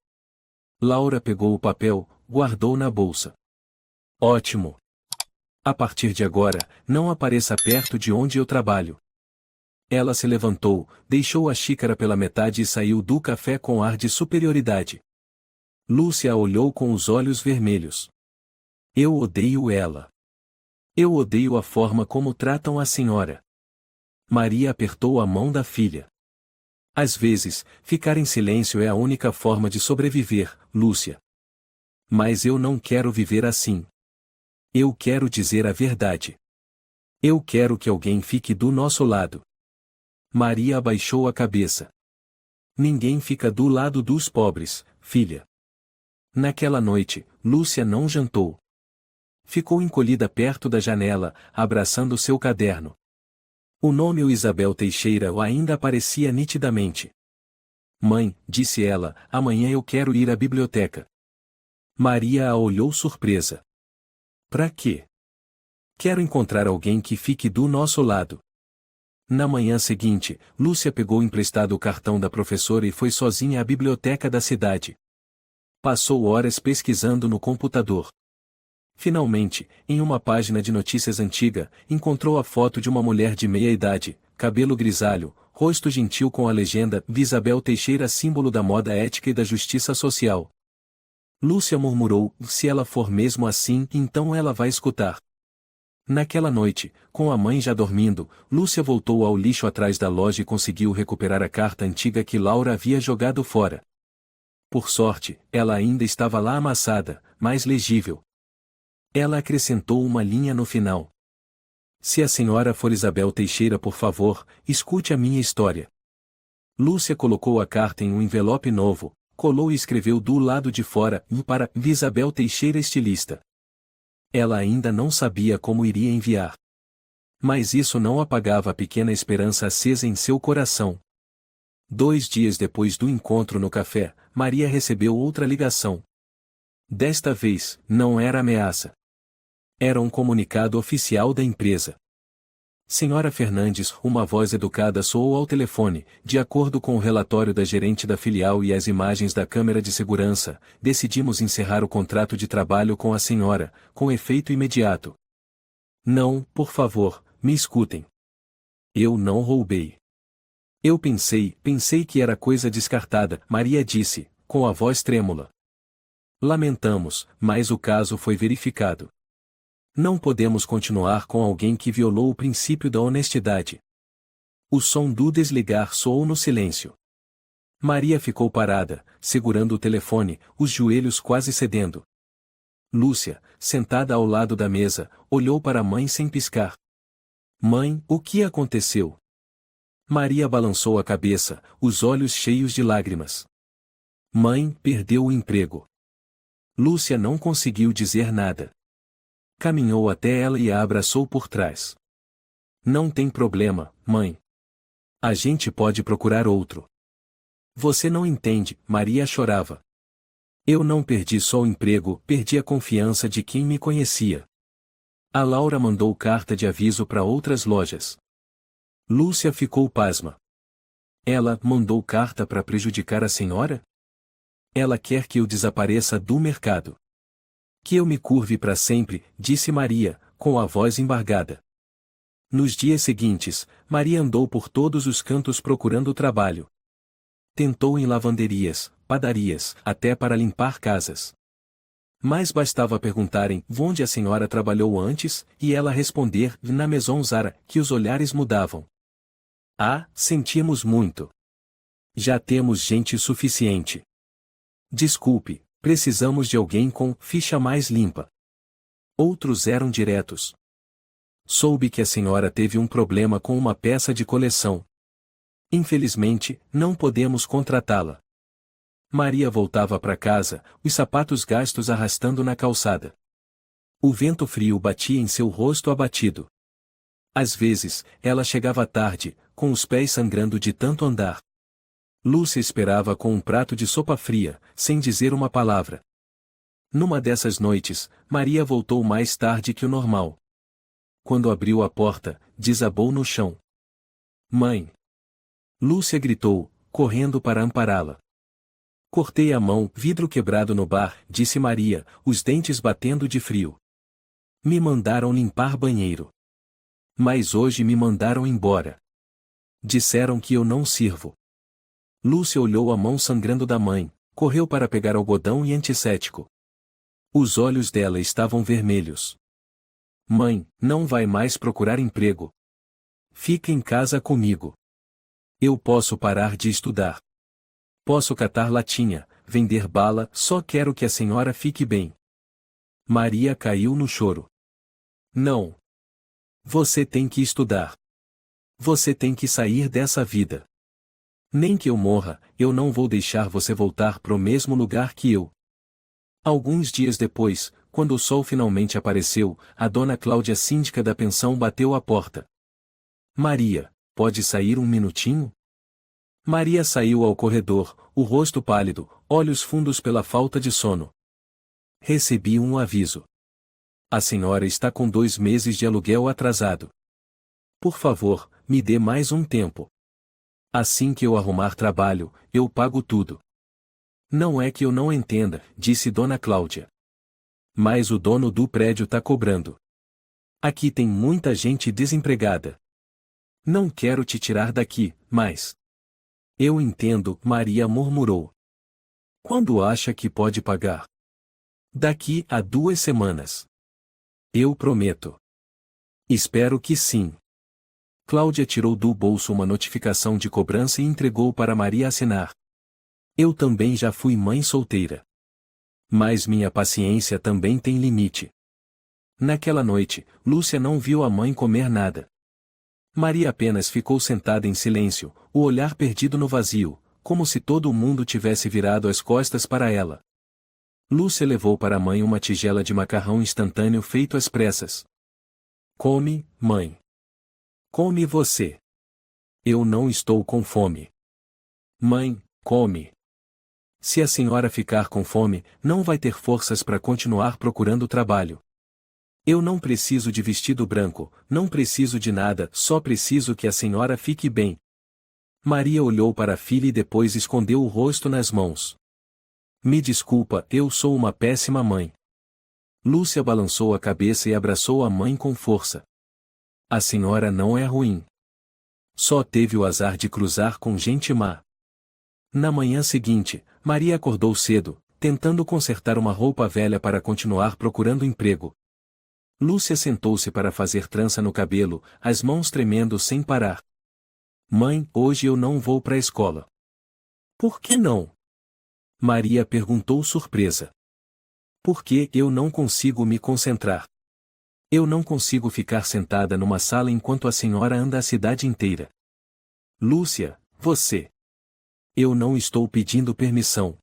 Laura pegou o papel, guardou na bolsa. Ótimo. A partir de agora, não apareça perto de onde eu trabalho. Ela se levantou, deixou a xícara pela metade e saiu do café com ar de superioridade. Lúcia a olhou com os olhos vermelhos. Eu odeio ela. Eu odeio a forma como tratam a senhora. Maria apertou a mão da filha. Às vezes, ficar em silêncio é a única forma de sobreviver, Lúcia. Mas eu não quero viver assim. Eu quero dizer a verdade. Eu quero que alguém fique do nosso lado. Maria abaixou a cabeça. Ninguém fica do lado dos pobres, filha. Naquela noite, Lúcia não jantou. Ficou encolhida perto da janela, abraçando seu caderno. O nome Isabel Teixeira ainda aparecia nitidamente. Mãe, disse ela, amanhã eu quero ir à biblioteca. Maria a olhou surpresa. Pra quê? Quero encontrar alguém que fique do nosso lado. Na manhã seguinte, Lúcia pegou emprestado o cartão da professora e foi sozinha à biblioteca da cidade. Passou horas pesquisando no computador. Finalmente, em uma página de notícias antiga, encontrou a foto de uma mulher de meia idade, cabelo grisalho, rosto gentil com a legenda Isabel Teixeira, símbolo da moda ética e da justiça social. Lúcia murmurou, se ela for mesmo assim, então ela vai escutar. Naquela noite, com a mãe já dormindo, Lúcia voltou ao lixo atrás da loja e conseguiu recuperar a carta antiga que Laura havia jogado fora. Por sorte, ela ainda estava lá amassada, mais legível. Ela acrescentou uma linha no final. Se a senhora for Isabel Teixeira, por favor, escute a minha história. Lúcia colocou a carta em um envelope novo, colou e escreveu do lado de fora, para Isabel Teixeira estilista. Ela ainda não sabia como iria enviar. Mas isso não apagava a pequena esperança acesa em seu coração. 2 dias depois do encontro no café, Maria recebeu outra ligação. Desta vez, não era ameaça. Era um comunicado oficial da empresa. Senhora Fernandes, uma voz educada soou ao telefone, de acordo com o relatório da gerente da filial e as imagens da câmera de segurança, decidimos encerrar o contrato de trabalho com a senhora, com efeito imediato. Não, por favor, me escutem. Eu não roubei. Eu pensei que era coisa descartada, Maria disse, com a voz trêmula. Lamentamos, mas o caso foi verificado. Não podemos continuar com alguém que violou o princípio da honestidade. O som do desligar soou no silêncio. Maria ficou parada, segurando o telefone, os joelhos quase cedendo. Lúcia, sentada ao lado da mesa, olhou para a mãe sem piscar. Mãe, o que aconteceu? Maria balançou a cabeça, os olhos cheios de lágrimas. Mãe, perdeu o emprego. Lúcia não conseguiu dizer nada. Caminhou até ela e a abraçou por trás. Não tem problema, mãe. A gente pode procurar outro. Você não entende, Maria chorava. Eu não perdi só o emprego, perdi a confiança de quem me conhecia. A Laura mandou carta de aviso para outras lojas. Lúcia ficou pasma. Ela mandou carta para prejudicar a senhora? Ela quer que eu desapareça do mercado. Que eu me curve para sempre, disse Maria, com a voz embargada. Nos dias seguintes, Maria andou por todos os cantos procurando trabalho. Tentou em lavanderias, padarias, até para limpar casas. Mas bastava perguntarem onde a senhora trabalhou antes, e ela responder, na Maison Zara, que os olhares mudavam. Ah, sentimos muito. Já temos gente suficiente. Desculpe, precisamos de alguém com ficha mais limpa. Outros eram diretos. Soube que a senhora teve um problema com uma peça de coleção. Infelizmente, não podemos contratá-la. Maria voltava para casa, os sapatos gastos arrastando na calçada. O vento frio batia em seu rosto abatido. Às vezes, ela chegava tarde, com os pés sangrando de tanto andar. Lúcia esperava com um prato de sopa fria, sem dizer uma palavra. Numa dessas noites, Maria voltou mais tarde que o normal. Quando abriu a porta, desabou no chão. Mãe! Lúcia gritou, correndo para ampará-la. Cortei a mão, vidro quebrado no bar, disse Maria, os dentes batendo de frio. Me mandaram limpar banheiro. Mas hoje me mandaram embora. Disseram que eu não sirvo. Lúcia olhou a mão sangrando da mãe, correu para pegar algodão e antisséptico. Os olhos dela estavam vermelhos. Mãe, não vai mais procurar emprego. Fica em casa comigo. Eu posso parar de estudar. Posso catar latinha, vender bala, só quero que a senhora fique bem. Maria caiu no choro. Não. Você tem que estudar. Você tem que sair dessa vida. Nem que eu morra, eu não vou deixar você voltar pro mesmo lugar que eu. Alguns dias depois, quando o sol finalmente apareceu, a dona Cláudia, síndica da pensão, bateu à porta. Maria, pode sair um minutinho? Maria saiu ao corredor, o rosto pálido, olhos fundos pela falta de sono. Recebi um aviso. A senhora está com 2 meses de aluguel atrasado. Por favor, me dê mais um tempo. Assim que eu arrumar trabalho, eu pago tudo. Não é que eu não entenda, disse Dona Cláudia. Mas o dono do prédio tá cobrando. Aqui tem muita gente desempregada. Não quero te tirar daqui, mas... Eu entendo, Maria murmurou. Quando acha que pode pagar? Daqui a 2 semanas. Eu prometo. Espero que sim. Cláudia tirou do bolso uma notificação de cobrança e entregou para Maria assinar. Eu também já fui mãe solteira. Mas minha paciência também tem limite. Naquela noite, Lúcia não viu a mãe comer nada. Maria apenas ficou sentada em silêncio, o olhar perdido no vazio, como se todo o mundo tivesse virado as costas para ela. Lúcia levou para a mãe uma tigela de macarrão instantâneo feito às pressas. Come, mãe. Come você. Eu não estou com fome. Mãe, come. Se a senhora ficar com fome, não vai ter forças para continuar procurando trabalho. Eu não preciso de vestido branco, não preciso de nada, só preciso que a senhora fique bem. Maria olhou para a filha e depois escondeu o rosto nas mãos. Me desculpa, eu sou uma péssima mãe. Lúcia balançou a cabeça e abraçou a mãe com força. A senhora não é ruim. Só teve o azar de cruzar com gente má. Na manhã seguinte, Maria acordou cedo, tentando consertar uma roupa velha para continuar procurando emprego. Lúcia sentou-se para fazer trança no cabelo, as mãos tremendo sem parar. Mãe, hoje eu não vou para a escola. Por que não? Maria perguntou surpresa. Porque eu não consigo me concentrar. Eu não consigo ficar sentada numa sala enquanto a senhora anda a cidade inteira. Lúcia, você. Eu não estou pedindo permissão.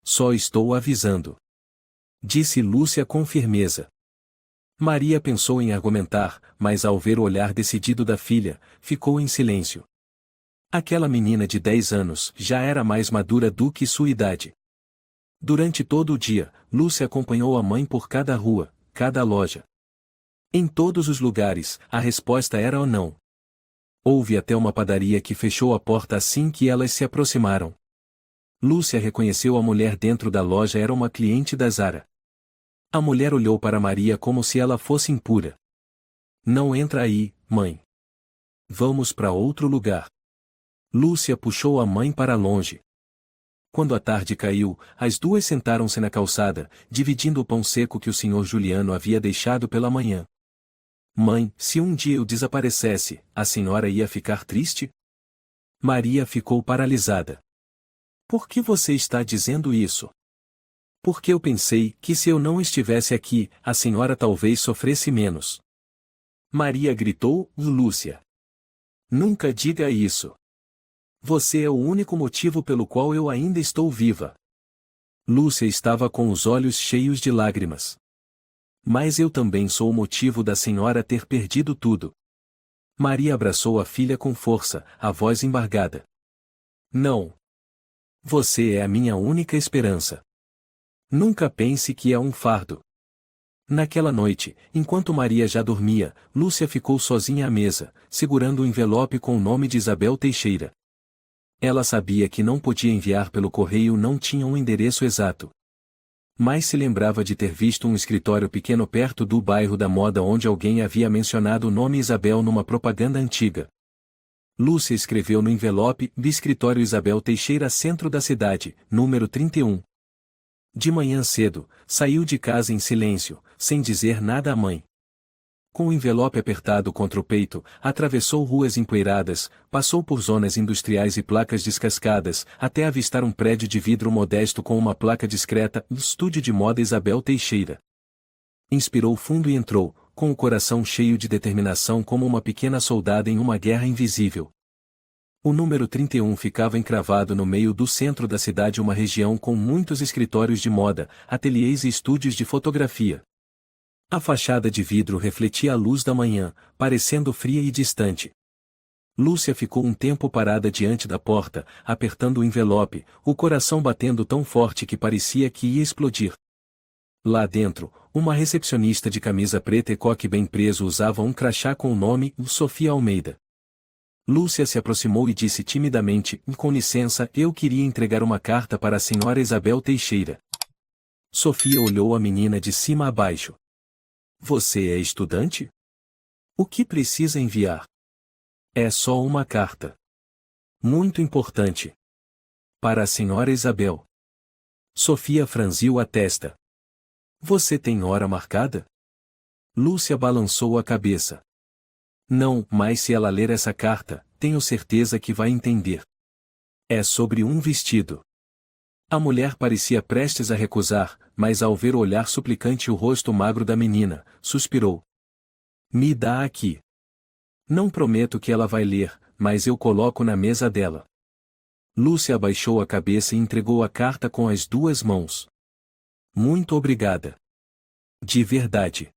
Só estou avisando. Disse Lúcia com firmeza. Maria pensou em argumentar, mas ao ver o olhar decidido da filha, ficou em silêncio. Aquela menina de 10 anos já era mais madura do que sua idade. Durante todo o dia, Lúcia acompanhou a mãe por cada rua, cada loja. Em todos os lugares, a resposta era ou não. Houve até uma padaria que fechou a porta assim que elas se aproximaram. Lúcia reconheceu a mulher dentro da loja, era uma cliente da Zara. A mulher olhou para Maria como se ela fosse impura. Não entra aí, mãe. Vamos para outro lugar. Lúcia puxou a mãe para longe. Quando a tarde caiu, as duas sentaram-se na calçada, dividindo o pão seco que o senhor Juliano havia deixado pela manhã. Mãe, se um dia eu desaparecesse, a senhora ia ficar triste? Maria ficou paralisada. Por que você está dizendo isso? Porque eu pensei que se eu não estivesse aqui, a senhora talvez sofresse menos. Maria gritou, Lúcia. Nunca diga isso. Você é o único motivo pelo qual eu ainda estou viva. Lúcia estava com os olhos cheios de lágrimas. Mas eu também sou o motivo da senhora ter perdido tudo. Maria abraçou a filha com força, a voz embargada. Não. Você é a minha única esperança. Nunca pense que é um fardo. Naquela noite, enquanto Maria já dormia, Lúcia ficou sozinha à mesa, segurando o envelope com o nome de Isabel Teixeira. Ela sabia que não podia enviar pelo correio, não tinha um endereço exato. Mas se lembrava de ter visto um escritório pequeno perto do bairro da Moda onde alguém havia mencionado o nome Isabel numa propaganda antiga. Lúcia escreveu no envelope, do escritório Isabel Teixeira, centro da cidade, número 31. De manhã cedo, saiu de casa em silêncio, sem dizer nada à mãe. Com o envelope apertado contra o peito, atravessou ruas empoeiradas, passou por zonas industriais e placas descascadas, até avistar um prédio de vidro modesto com uma placa discreta, Estúdio de Moda Isabel Teixeira. Inspirou fundo e entrou, com o coração cheio de determinação como uma pequena soldada em uma guerra invisível. O número 31 ficava encravado no meio do centro da cidade, uma região com muitos escritórios de moda, ateliês e estúdios de fotografia. A fachada de vidro refletia a luz da manhã, parecendo fria e distante. Lúcia ficou um tempo parada diante da porta, apertando o envelope, o coração batendo tão forte que parecia que ia explodir. Lá dentro, uma recepcionista de camisa preta e coque bem preso usava um crachá com o nome Sofia Almeida. Lúcia se aproximou e disse timidamente, com licença, eu queria entregar uma carta para a senhora Isabel Teixeira. Sofia olhou a menina de cima a baixo. Você é estudante? O que precisa enviar? É só uma carta. Muito importante. Para a senhora Isabel. Sofia franziu a testa. Você tem hora marcada? Lúcia balançou a cabeça. Não, mas se ela ler essa carta, tenho certeza que vai entender. É sobre um vestido. A mulher parecia prestes a recusar, mas ao ver o olhar suplicante e o rosto magro da menina, suspirou. Me dá aqui. Não prometo que ela vai ler, mas eu coloco na mesa dela. Lúcia abaixou a cabeça e entregou a carta com as duas mãos. Muito obrigada. De verdade.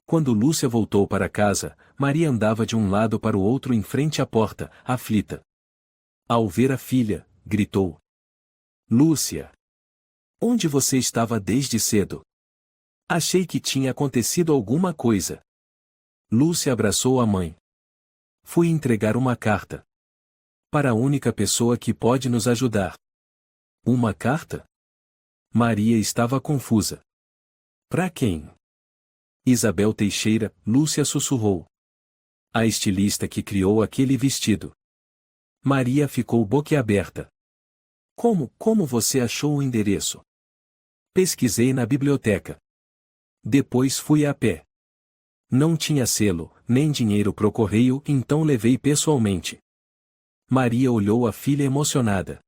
Quando Lúcia voltou para casa, Maria andava de um lado para o outro em frente à porta, aflita. Ao ver a filha, gritou. Lúcia! Onde você estava desde cedo? Achei que tinha acontecido alguma coisa. Lúcia abraçou a mãe. Fui entregar uma carta. Para a única pessoa que pode nos ajudar. Uma carta? Maria estava confusa. Para quem? Isabel Teixeira, Lúcia sussurrou. A estilista que criou aquele vestido. Maria ficou boquiaberta. Como você achou o endereço? Pesquisei na biblioteca. Depois fui a pé. Não tinha selo, nem dinheiro pro correio, então levei pessoalmente. Maria olhou a filha emocionada.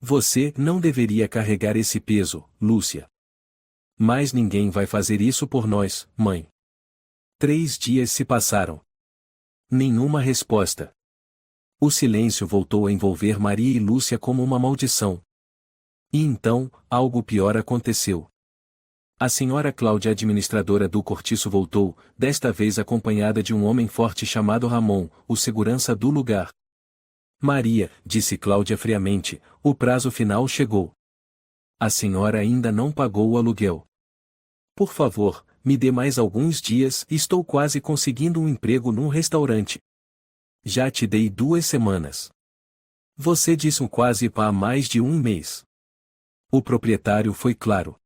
Você não deveria carregar esse peso, Lúcia. Mas ninguém vai fazer isso por nós, mãe. 3 dias se passaram. Nenhuma resposta. O silêncio voltou a envolver Maria e Lúcia como uma maldição. E então, algo pior aconteceu. A senhora Cláudia, administradora do cortiço, voltou, desta vez acompanhada de um homem forte chamado Ramon, o segurança do lugar. Maria, disse Cláudia friamente, o prazo final chegou. A senhora ainda não pagou o aluguel. Por favor, me dê mais alguns dias, estou quase conseguindo um emprego num restaurante. Já te dei 2 semanas. Você disse quase há mais de 1 mês. O proprietário foi claro.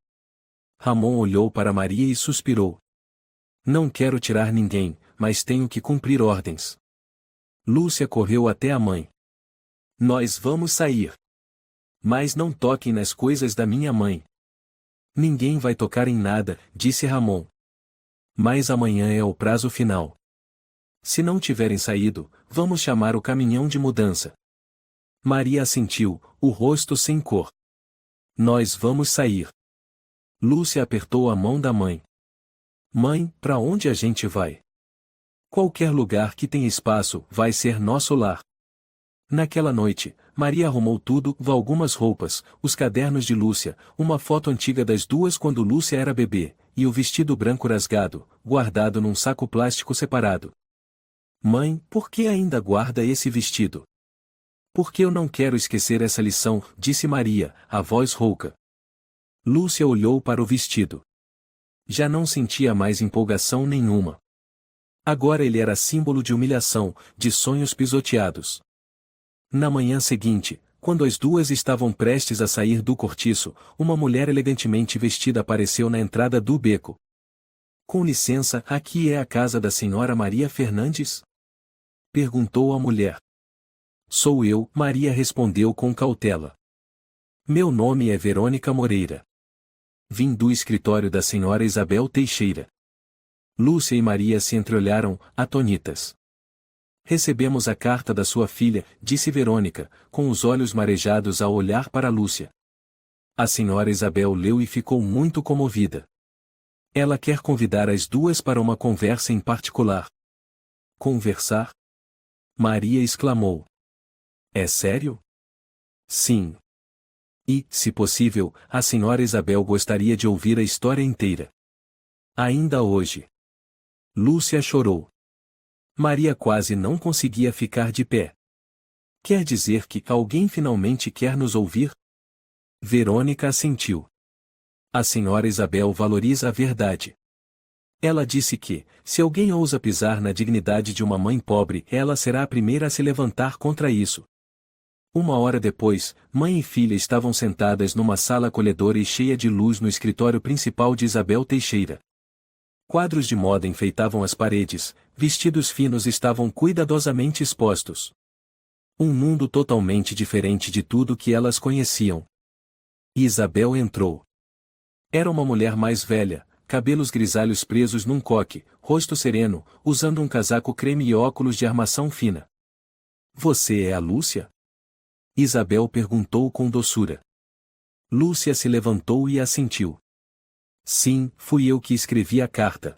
Ramon olhou para Maria e suspirou. Não quero tirar ninguém, mas tenho que cumprir ordens. Lúcia correu até a mãe. Nós vamos sair. Mas não toquem nas coisas da minha mãe. Ninguém vai tocar em nada, disse Ramon. Mas amanhã é o prazo final. Se não tiverem saído, vamos chamar o caminhão de mudança. Maria assentiu, o rosto sem cor. Nós vamos sair. Lúcia apertou a mão da mãe. Mãe, para onde a gente vai? Qualquer lugar que tenha espaço vai ser nosso lar. Naquela noite, Maria arrumou tudo, algumas roupas, os cadernos de Lúcia, uma foto antiga das duas quando Lúcia era bebê, e o vestido branco rasgado, guardado num saco plástico separado. Mãe, por que ainda guarda esse vestido? Porque eu não quero esquecer essa lição, disse Maria, a voz rouca. Lúcia olhou para o vestido. Já não sentia mais empolgação nenhuma. Agora ele era símbolo de humilhação, de sonhos pisoteados. Na manhã seguinte, quando as duas estavam prestes a sair do cortiço, uma mulher elegantemente vestida apareceu na entrada do beco. Com licença, aqui é a casa da senhora Maria Fernandes? Perguntou a mulher. Sou eu, Maria respondeu com cautela. Meu nome é Verônica Moreira. Vim do escritório da senhora Isabel Teixeira. Lúcia e Maria se entreolharam, atonitas. Recebemos a carta da sua filha, disse Verônica, com os olhos marejados ao olhar para Lúcia. A senhora Isabel leu e ficou muito comovida. Ela quer convidar as duas para uma conversa em particular. Conversar? Maria exclamou. É sério? Sim. E, se possível, a senhora Isabel gostaria de ouvir a história inteira. Ainda hoje. Lúcia chorou. Maria quase não conseguia ficar de pé. Quer dizer que alguém finalmente quer nos ouvir? Verônica assentiu. A senhora Isabel valoriza a verdade. Ela disse que, se alguém ousa pisar na dignidade de uma mãe pobre, ela será a primeira a se levantar contra isso. Uma hora depois, mãe e filha estavam sentadas numa sala acolhedora e cheia de luz no escritório principal de Isabel Teixeira. Quadros de moda enfeitavam as paredes, vestidos finos estavam cuidadosamente expostos. Um mundo totalmente diferente de tudo que elas conheciam. Isabel entrou. Era uma mulher mais velha, cabelos grisalhos presos num coque, rosto sereno, usando um casaco creme e óculos de armação fina. Você é a Lúcia? Isabel perguntou com doçura. Lúcia se levantou e assentiu. Sim, fui eu que escrevi a carta.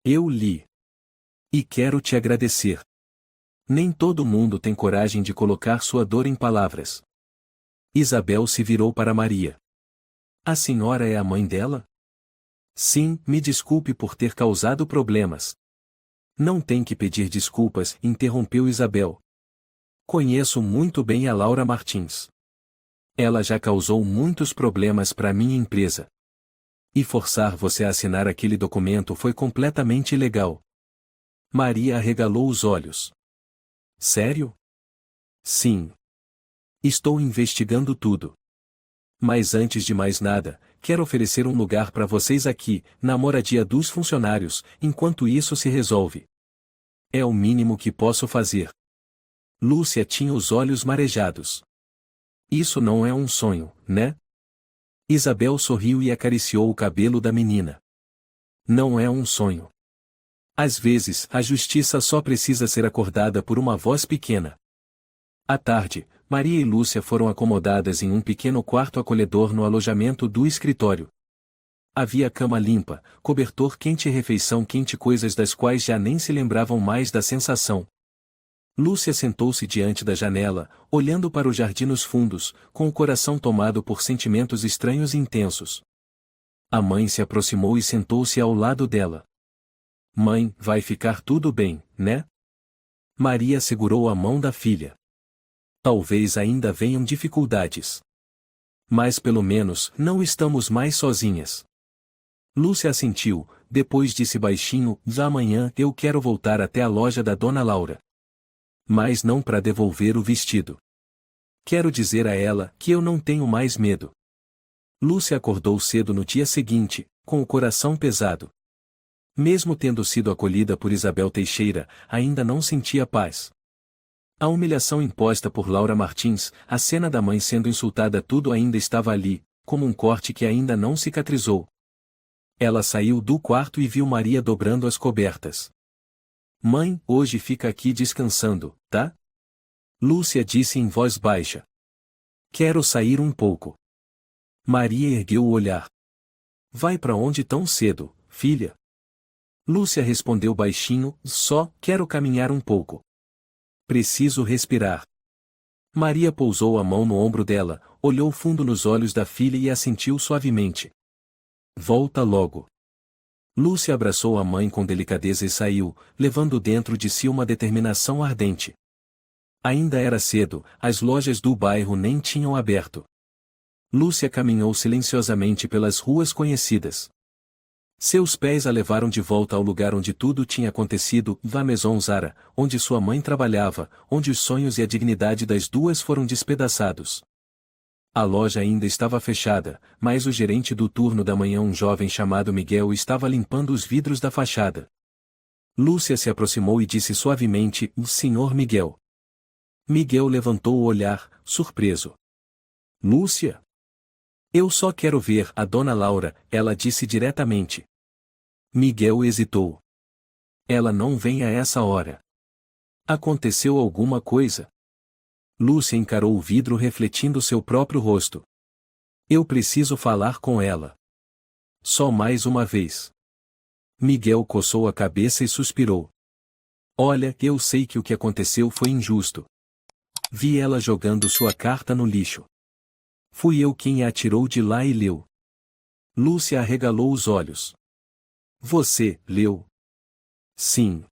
Eu li. E quero te agradecer. Nem todo mundo tem coragem de colocar sua dor em palavras. Isabel se virou para Maria. A senhora é a mãe dela? Sim, me desculpe por ter causado problemas. Não tem que pedir desculpas, interrompeu Isabel. Conheço muito bem a Laura Martins. Ela já causou muitos problemas para minha empresa. E forçar você a assinar aquele documento foi completamente ilegal. Maria arregalou os olhos. Sério? Sim. Estou investigando tudo. Mas antes de mais nada, quero oferecer um lugar para vocês aqui, na moradia dos funcionários, enquanto isso se resolve. É o mínimo que posso fazer. Lúcia tinha os olhos marejados. Isso não é um sonho, né? Isabel sorriu e acariciou o cabelo da menina. Não é um sonho. Às vezes, a justiça só precisa ser acordada por uma voz pequena. À tarde, Maria e Lúcia foram acomodadas em um pequeno quarto acolhedor no alojamento do escritório. Havia cama limpa, cobertor quente e refeição quente, coisas das quais já nem se lembravam mais da sensação. Lúcia sentou-se diante da janela, olhando para o jardim nos fundos, com o coração tomado por sentimentos estranhos e intensos. A mãe se aproximou e sentou-se ao lado dela. Mãe, vai ficar tudo bem, né? Maria segurou a mão da filha. Talvez ainda venham dificuldades. Mas pelo menos não estamos mais sozinhas. Lúcia assentiu, depois disse baixinho, amanhã eu quero voltar até a loja da Dona Laura. Mas não para devolver o vestido. Quero dizer a ela que eu não tenho mais medo. Lúcia acordou cedo no dia seguinte, com o coração pesado. Mesmo tendo sido acolhida por Isabel Teixeira, ainda não sentia paz. A humilhação imposta por Laura Martins, a cena da mãe sendo insultada, tudo ainda estava ali, como um corte que ainda não cicatrizou. Ela saiu do quarto e viu Maria dobrando as cobertas. Mãe, hoje fica aqui descansando, tá? Lúcia disse em voz baixa. Quero sair um pouco. Maria ergueu o olhar. Vai para onde tão cedo, filha? Lúcia respondeu baixinho, só quero caminhar um pouco. Preciso respirar. Maria pousou a mão no ombro dela, olhou fundo nos olhos da filha e assentiu suavemente. Volta logo. Lúcia abraçou a mãe com delicadeza e saiu, levando dentro de si uma determinação ardente. Ainda era cedo, as lojas do bairro nem tinham aberto. Lúcia caminhou silenciosamente pelas ruas conhecidas. Seus pés a levaram de volta ao lugar onde tudo tinha acontecido, La Maison Zara, onde sua mãe trabalhava, onde os sonhos e a dignidade das duas foram despedaçados. A loja ainda estava fechada, mas o gerente do turno da manhã, um jovem chamado Miguel, estava limpando os vidros da fachada. Lúcia se aproximou e disse suavemente, Senhor Miguel. Miguel levantou o olhar, surpreso. Lúcia? Eu só quero ver a dona Laura, ela disse diretamente. Miguel hesitou. Ela não vem a essa hora. Aconteceu alguma coisa? Lúcia encarou o vidro refletindo seu próprio rosto. Eu preciso falar com ela. Só mais uma vez. Miguel coçou a cabeça e suspirou. Olha, eu sei que o que aconteceu foi injusto. Vi ela jogando sua carta no lixo. Fui eu quem a tirou de lá e leu. Lúcia arregalou os olhos. Você, leu? Sim.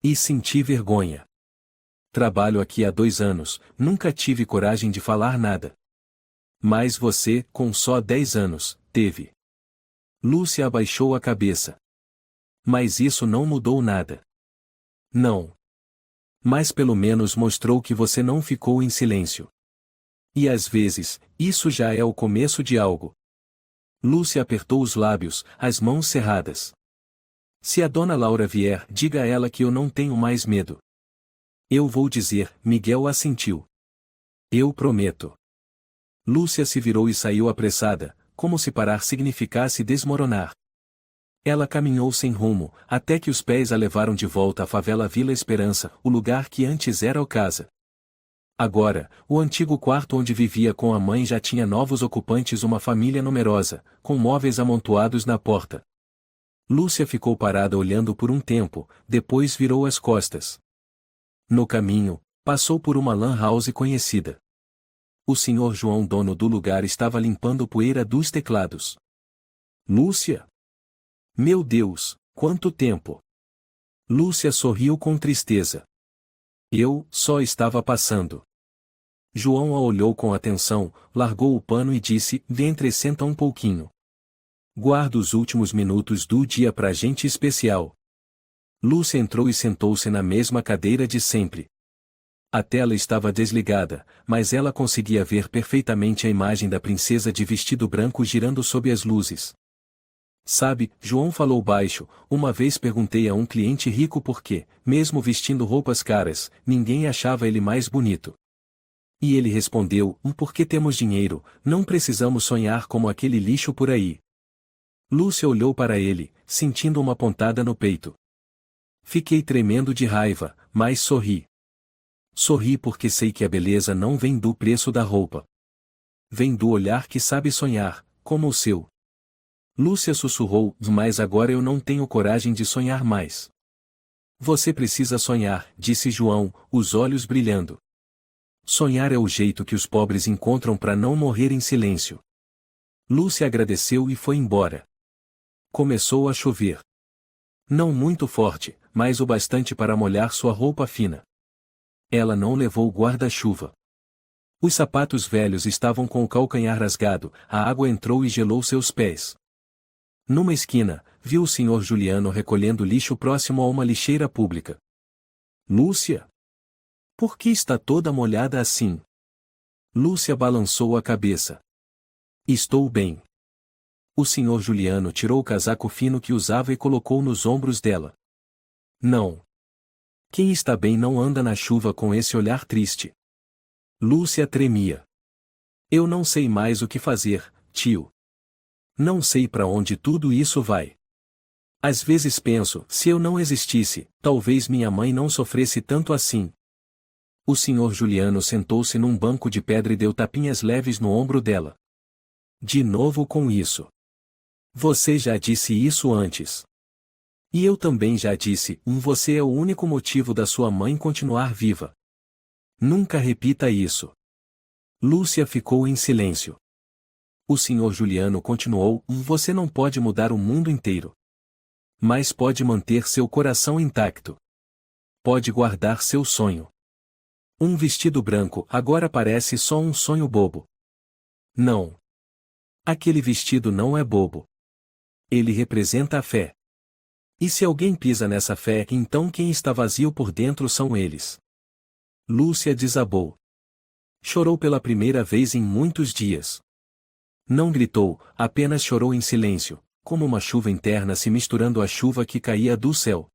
E senti vergonha. Trabalho aqui há 2 anos, nunca tive coragem de falar nada. Mas você, com só 10 anos, teve. Lúcia abaixou a cabeça. Mas isso não mudou nada. Não. Mas pelo menos mostrou que você não ficou em silêncio. E às vezes, isso já é o começo de algo. Lúcia apertou os lábios, as mãos cerradas. Se a dona Laura vier, diga a ela que eu não tenho mais medo. Eu vou dizer, Miguel assentiu. Eu prometo. Lúcia se virou e saiu apressada, como se parar significasse desmoronar. Ela caminhou sem rumo, até que os pés a levaram de volta à favela Vila Esperança, o lugar que antes era a casa. Agora, o antigo quarto onde vivia com a mãe já tinha novos ocupantes, uma família numerosa, com móveis amontoados na porta. Lúcia ficou parada olhando por um tempo, depois virou as costas. No caminho, passou por uma lan house conhecida. O senhor João, dono do lugar, estava limpando poeira dos teclados. Lúcia? Meu Deus, quanto tempo! Lúcia sorriu com tristeza. Eu só estava passando. João a olhou com atenção, largou o pano e disse, ventre, senta um pouquinho. Guarda os últimos minutos do dia pra gente especial. Lúcia entrou e sentou-se na mesma cadeira de sempre. A tela estava desligada, mas ela conseguia ver perfeitamente a imagem da princesa de vestido branco girando sob as luzes. Sabe, João falou baixo, uma vez perguntei a um cliente rico por que, mesmo vestindo roupas caras, ninguém achava ele mais bonito. E ele respondeu, porque temos dinheiro, não precisamos sonhar como aquele lixo por aí. Lúcia olhou para ele, sentindo uma pontada no peito. Fiquei tremendo de raiva, mas sorri. Sorri porque sei que a beleza não vem do preço da roupa. Vem do olhar que sabe sonhar, como o seu. Lúcia sussurrou, mas agora eu não tenho coragem de sonhar mais. Você precisa sonhar, disse João, os olhos brilhando. Sonhar é o jeito que os pobres encontram para não morrer em silêncio. Lúcia agradeceu e foi embora. Começou a chover. Não muito forte, mas o bastante para molhar sua roupa fina. Ela não levou guarda-chuva. Os sapatos velhos estavam com o calcanhar rasgado, a água entrou e gelou seus pés. Numa esquina, viu o senhor Juliano recolhendo lixo próximo a uma lixeira pública. Lúcia? Por que está toda molhada assim? Lúcia balançou a cabeça. Estou bem. O senhor Juliano tirou o casaco fino que usava e colocou nos ombros dela. Não. Quem está bem não anda na chuva com esse olhar triste. Lúcia tremia. Eu não sei mais o que fazer, tio. Não sei para onde tudo isso vai. Às vezes penso, se eu não existisse, talvez minha mãe não sofresse tanto assim. O senhor Juliano sentou-se num banco de pedra e deu tapinhas leves no ombro dela. De novo com isso. Você já disse isso antes. E eu também já disse, você é o único motivo da sua mãe continuar viva. Nunca repita isso. Lúcia ficou em silêncio. O senhor Juliano continuou, você não pode mudar o mundo inteiro. Mas pode manter seu coração intacto. Pode guardar seu sonho. Um vestido branco agora parece só um sonho bobo. Não. Aquele vestido não é bobo. Ele representa a fé. E se alguém pisa nessa fé, então quem está vazio por dentro são eles. Lúcia desabou. Chorou pela primeira vez em muitos dias. Não gritou, apenas chorou em silêncio, como uma chuva interna se misturando à chuva que caía do céu.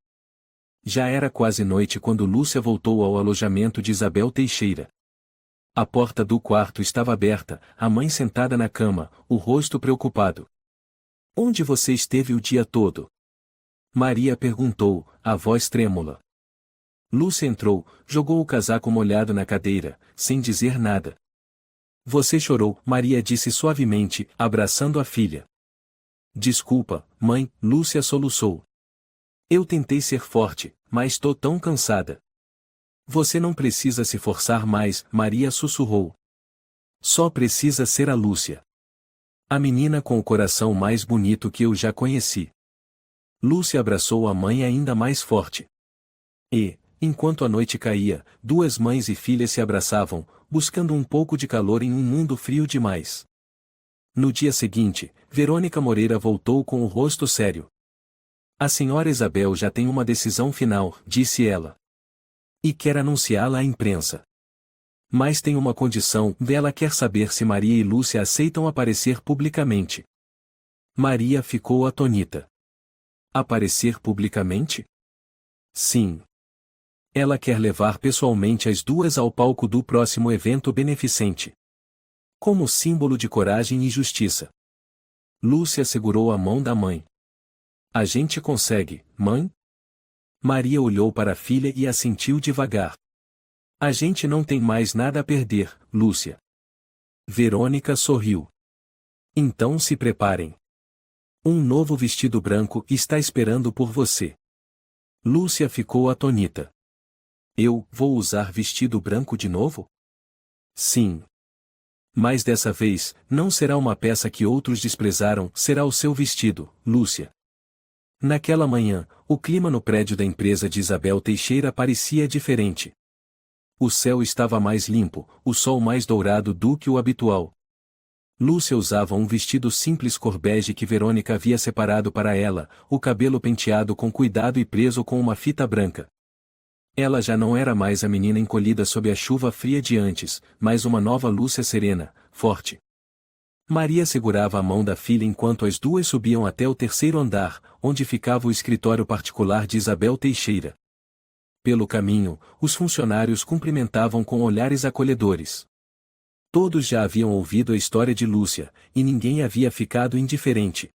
Já era quase noite quando Lúcia voltou ao alojamento de Isabel Teixeira. A porta do quarto estava aberta, a mãe sentada na cama, o rosto preocupado. Onde você esteve o dia todo? Maria perguntou, a voz trêmula. Lúcia entrou, jogou o casaco molhado na cadeira, sem dizer nada. Você chorou, Maria disse suavemente, abraçando a filha. Desculpa, mãe, Lúcia soluçou. Eu tentei ser forte, mas tô tão cansada. Você não precisa se forçar mais, Maria sussurrou. Só precisa ser a Lúcia. A menina com o coração mais bonito que eu já conheci. Lúcia abraçou a mãe ainda mais forte. E, enquanto a noite caía, duas mães e filhas se abraçavam, buscando um pouco de calor em um mundo frio demais. No dia seguinte, Verônica Moreira voltou com o rosto sério. A senhora Isabel já tem uma decisão final, disse ela. E quer anunciá-la à imprensa. Mas tem uma condição, ela quer saber se Maria e Lúcia aceitam aparecer publicamente. Maria ficou atônita. Aparecer publicamente? Sim. Ela quer levar pessoalmente as duas ao palco do próximo evento beneficente. Como símbolo de coragem e justiça. Lúcia segurou a mão da mãe. A gente consegue, mãe? Maria olhou para a filha e assentiu devagar. A gente não tem mais nada a perder, Lúcia. Verônica sorriu. Então se preparem. Um novo vestido branco está esperando por você. Lúcia ficou atônita. Eu vou usar vestido branco de novo? Sim. Mas dessa vez, não será uma peça que outros desprezaram, será o seu vestido, Lúcia. Naquela manhã, o clima no prédio da empresa de Isabel Teixeira parecia diferente. O céu estava mais limpo, o sol mais dourado do que o habitual. Lúcia usava um vestido simples cor bege que Verônica havia separado para ela, o cabelo penteado com cuidado e preso com uma fita branca. Ela já não era mais a menina encolhida sob a chuva fria de antes, mas uma nova Lúcia serena, forte. Maria segurava a mão da filha enquanto as duas subiam até o terceiro andar, onde ficava o escritório particular de Isabel Teixeira. Pelo caminho, os funcionários cumprimentavam com olhares acolhedores. Todos já haviam ouvido a história de Lúcia, e ninguém havia ficado indiferente.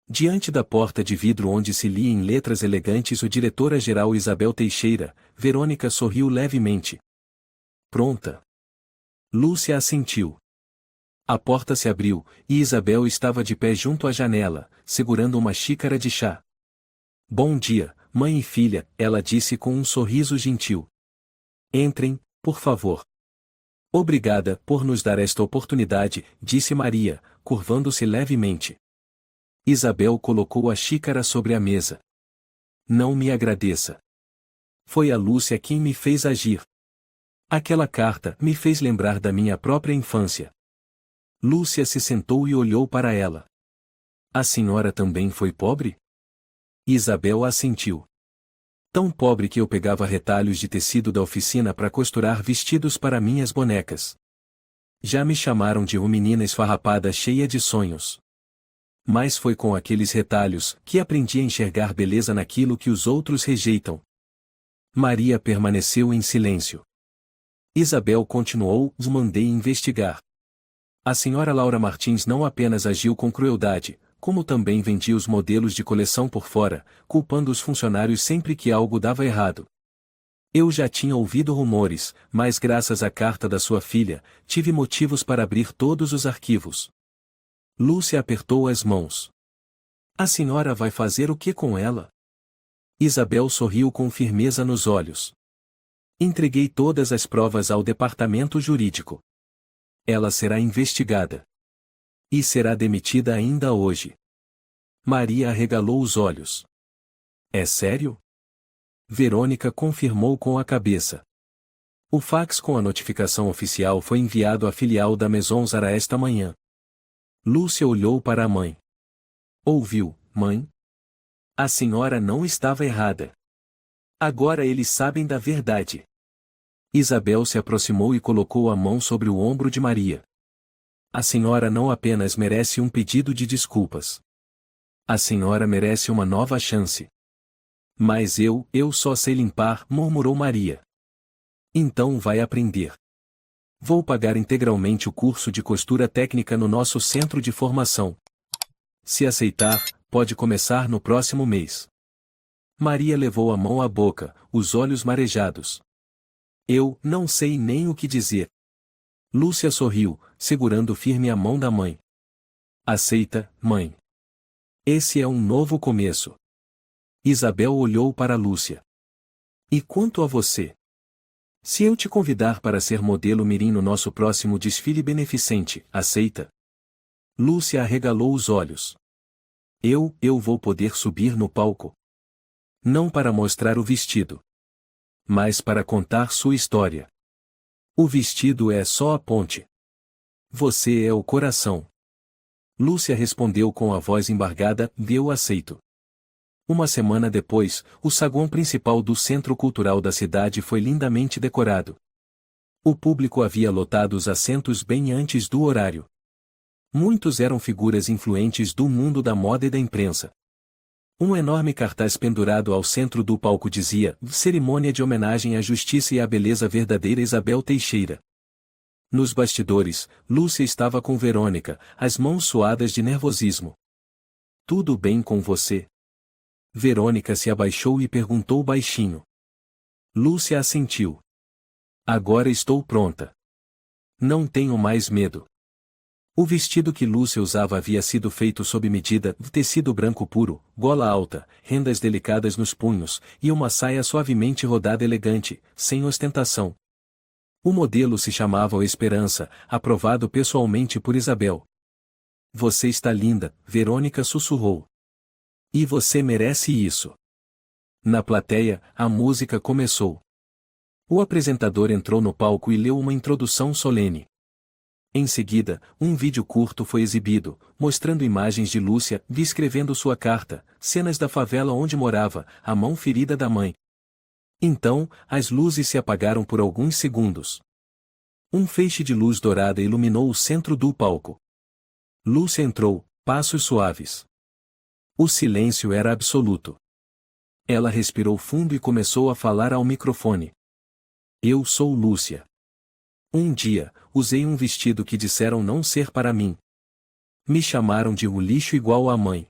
Diante da porta de vidro onde se lia em letras elegantes o diretora-geral Isabel Teixeira, Verônica sorriu levemente. Pronta. Lúcia assentiu. A porta se abriu, e Isabel estava de pé junto à janela, segurando uma xícara de chá. Bom dia, mãe e filha, ela disse com um sorriso gentil. Entrem, por favor. Obrigada por nos dar esta oportunidade, disse Maria, curvando-se levemente. Isabel colocou a xícara sobre a mesa. Não me agradeça. Foi a Lúcia quem me fez agir. Aquela carta me fez lembrar da minha própria infância. Lúcia se sentou e olhou para ela. A senhora também foi pobre? Isabel assentiu. Tão pobre que eu pegava retalhos de tecido da oficina para costurar vestidos para minhas bonecas. Já me chamaram de uma menina esfarrapada cheia de sonhos. Mas foi com aqueles retalhos que aprendi a enxergar beleza naquilo que os outros rejeitam. Maria permaneceu em silêncio. Isabel continuou: mandei investigar. A senhora Laura Martins não apenas agiu com crueldade, como também vendia os modelos de coleção por fora, culpando os funcionários sempre que algo dava errado. Eu já tinha ouvido rumores, mas graças à carta da sua filha, tive motivos para abrir todos os arquivos. Lúcia apertou as mãos. A senhora vai fazer o que com ela? Isabel sorriu com firmeza nos olhos. Entreguei todas as provas ao departamento jurídico. Ela será investigada. E será demitida ainda hoje. Maria arregalou os olhos. É sério? Verônica confirmou com a cabeça. O fax com a notificação oficial foi enviado à filial da Maison Zara esta manhã. Lúcia olhou para a mãe. Ouviu, mãe? A senhora não estava errada. Agora eles sabem da verdade. Isabel se aproximou e colocou a mão sobre o ombro de Maria. A senhora não apenas merece um pedido de desculpas. A senhora merece uma nova chance. Mas eu só sei limpar, murmurou Maria. Então vai aprender. Vou pagar integralmente o curso de costura técnica no nosso centro de formação. Se aceitar, pode começar no próximo mês. Maria levou a mão à boca, os olhos marejados. Eu não sei nem o que dizer. Lúcia sorriu, segurando firme a mão da mãe. Aceita, mãe. Esse é um novo começo. Isabel olhou para Lúcia. E quanto a você? Se eu te convidar para ser modelo mirim no nosso próximo desfile beneficente, aceita? Lúcia arregalou os olhos. Eu vou poder subir no palco? Não para mostrar o vestido, mas para contar sua história. O vestido é só a ponte. Você é o coração. Lúcia respondeu com a voz embargada: eu aceito. Uma semana depois, o saguão principal do Centro Cultural da cidade foi lindamente decorado. O público havia lotado os assentos bem antes do horário. Muitos eram figuras influentes do mundo da moda e da imprensa. Um enorme cartaz pendurado ao centro do palco dizia: cerimônia de homenagem à justiça e à beleza verdadeira Isabel Teixeira. Nos bastidores, Lúcia estava com Verônica, as mãos suadas de nervosismo. Tudo bem com você? Verônica se abaixou e perguntou baixinho. Lúcia assentiu. Agora estou pronta. Não tenho mais medo. O vestido que Lúcia usava havia sido feito sob medida, tecido branco puro, gola alta, rendas delicadas nos punhos, e uma saia suavemente rodada elegante, sem ostentação. O modelo se chamava Esperança, aprovado pessoalmente por Isabel. Você está linda, Verônica sussurrou. E você merece isso. Na plateia, a música começou. O apresentador entrou no palco e leu uma introdução solene. Em seguida, um vídeo curto foi exibido, mostrando imagens de Lúcia descrevendo sua carta, cenas da favela onde morava, a mão ferida da mãe. Então, as luzes se apagaram por alguns segundos. Um feixe de luz dourada iluminou o centro do palco. Lúcia entrou, passos suaves. O silêncio era absoluto. Ela respirou fundo e começou a falar ao microfone. Eu sou Lúcia. Um dia, usei um vestido que disseram não ser para mim. Me chamaram de um lixo igual à mãe.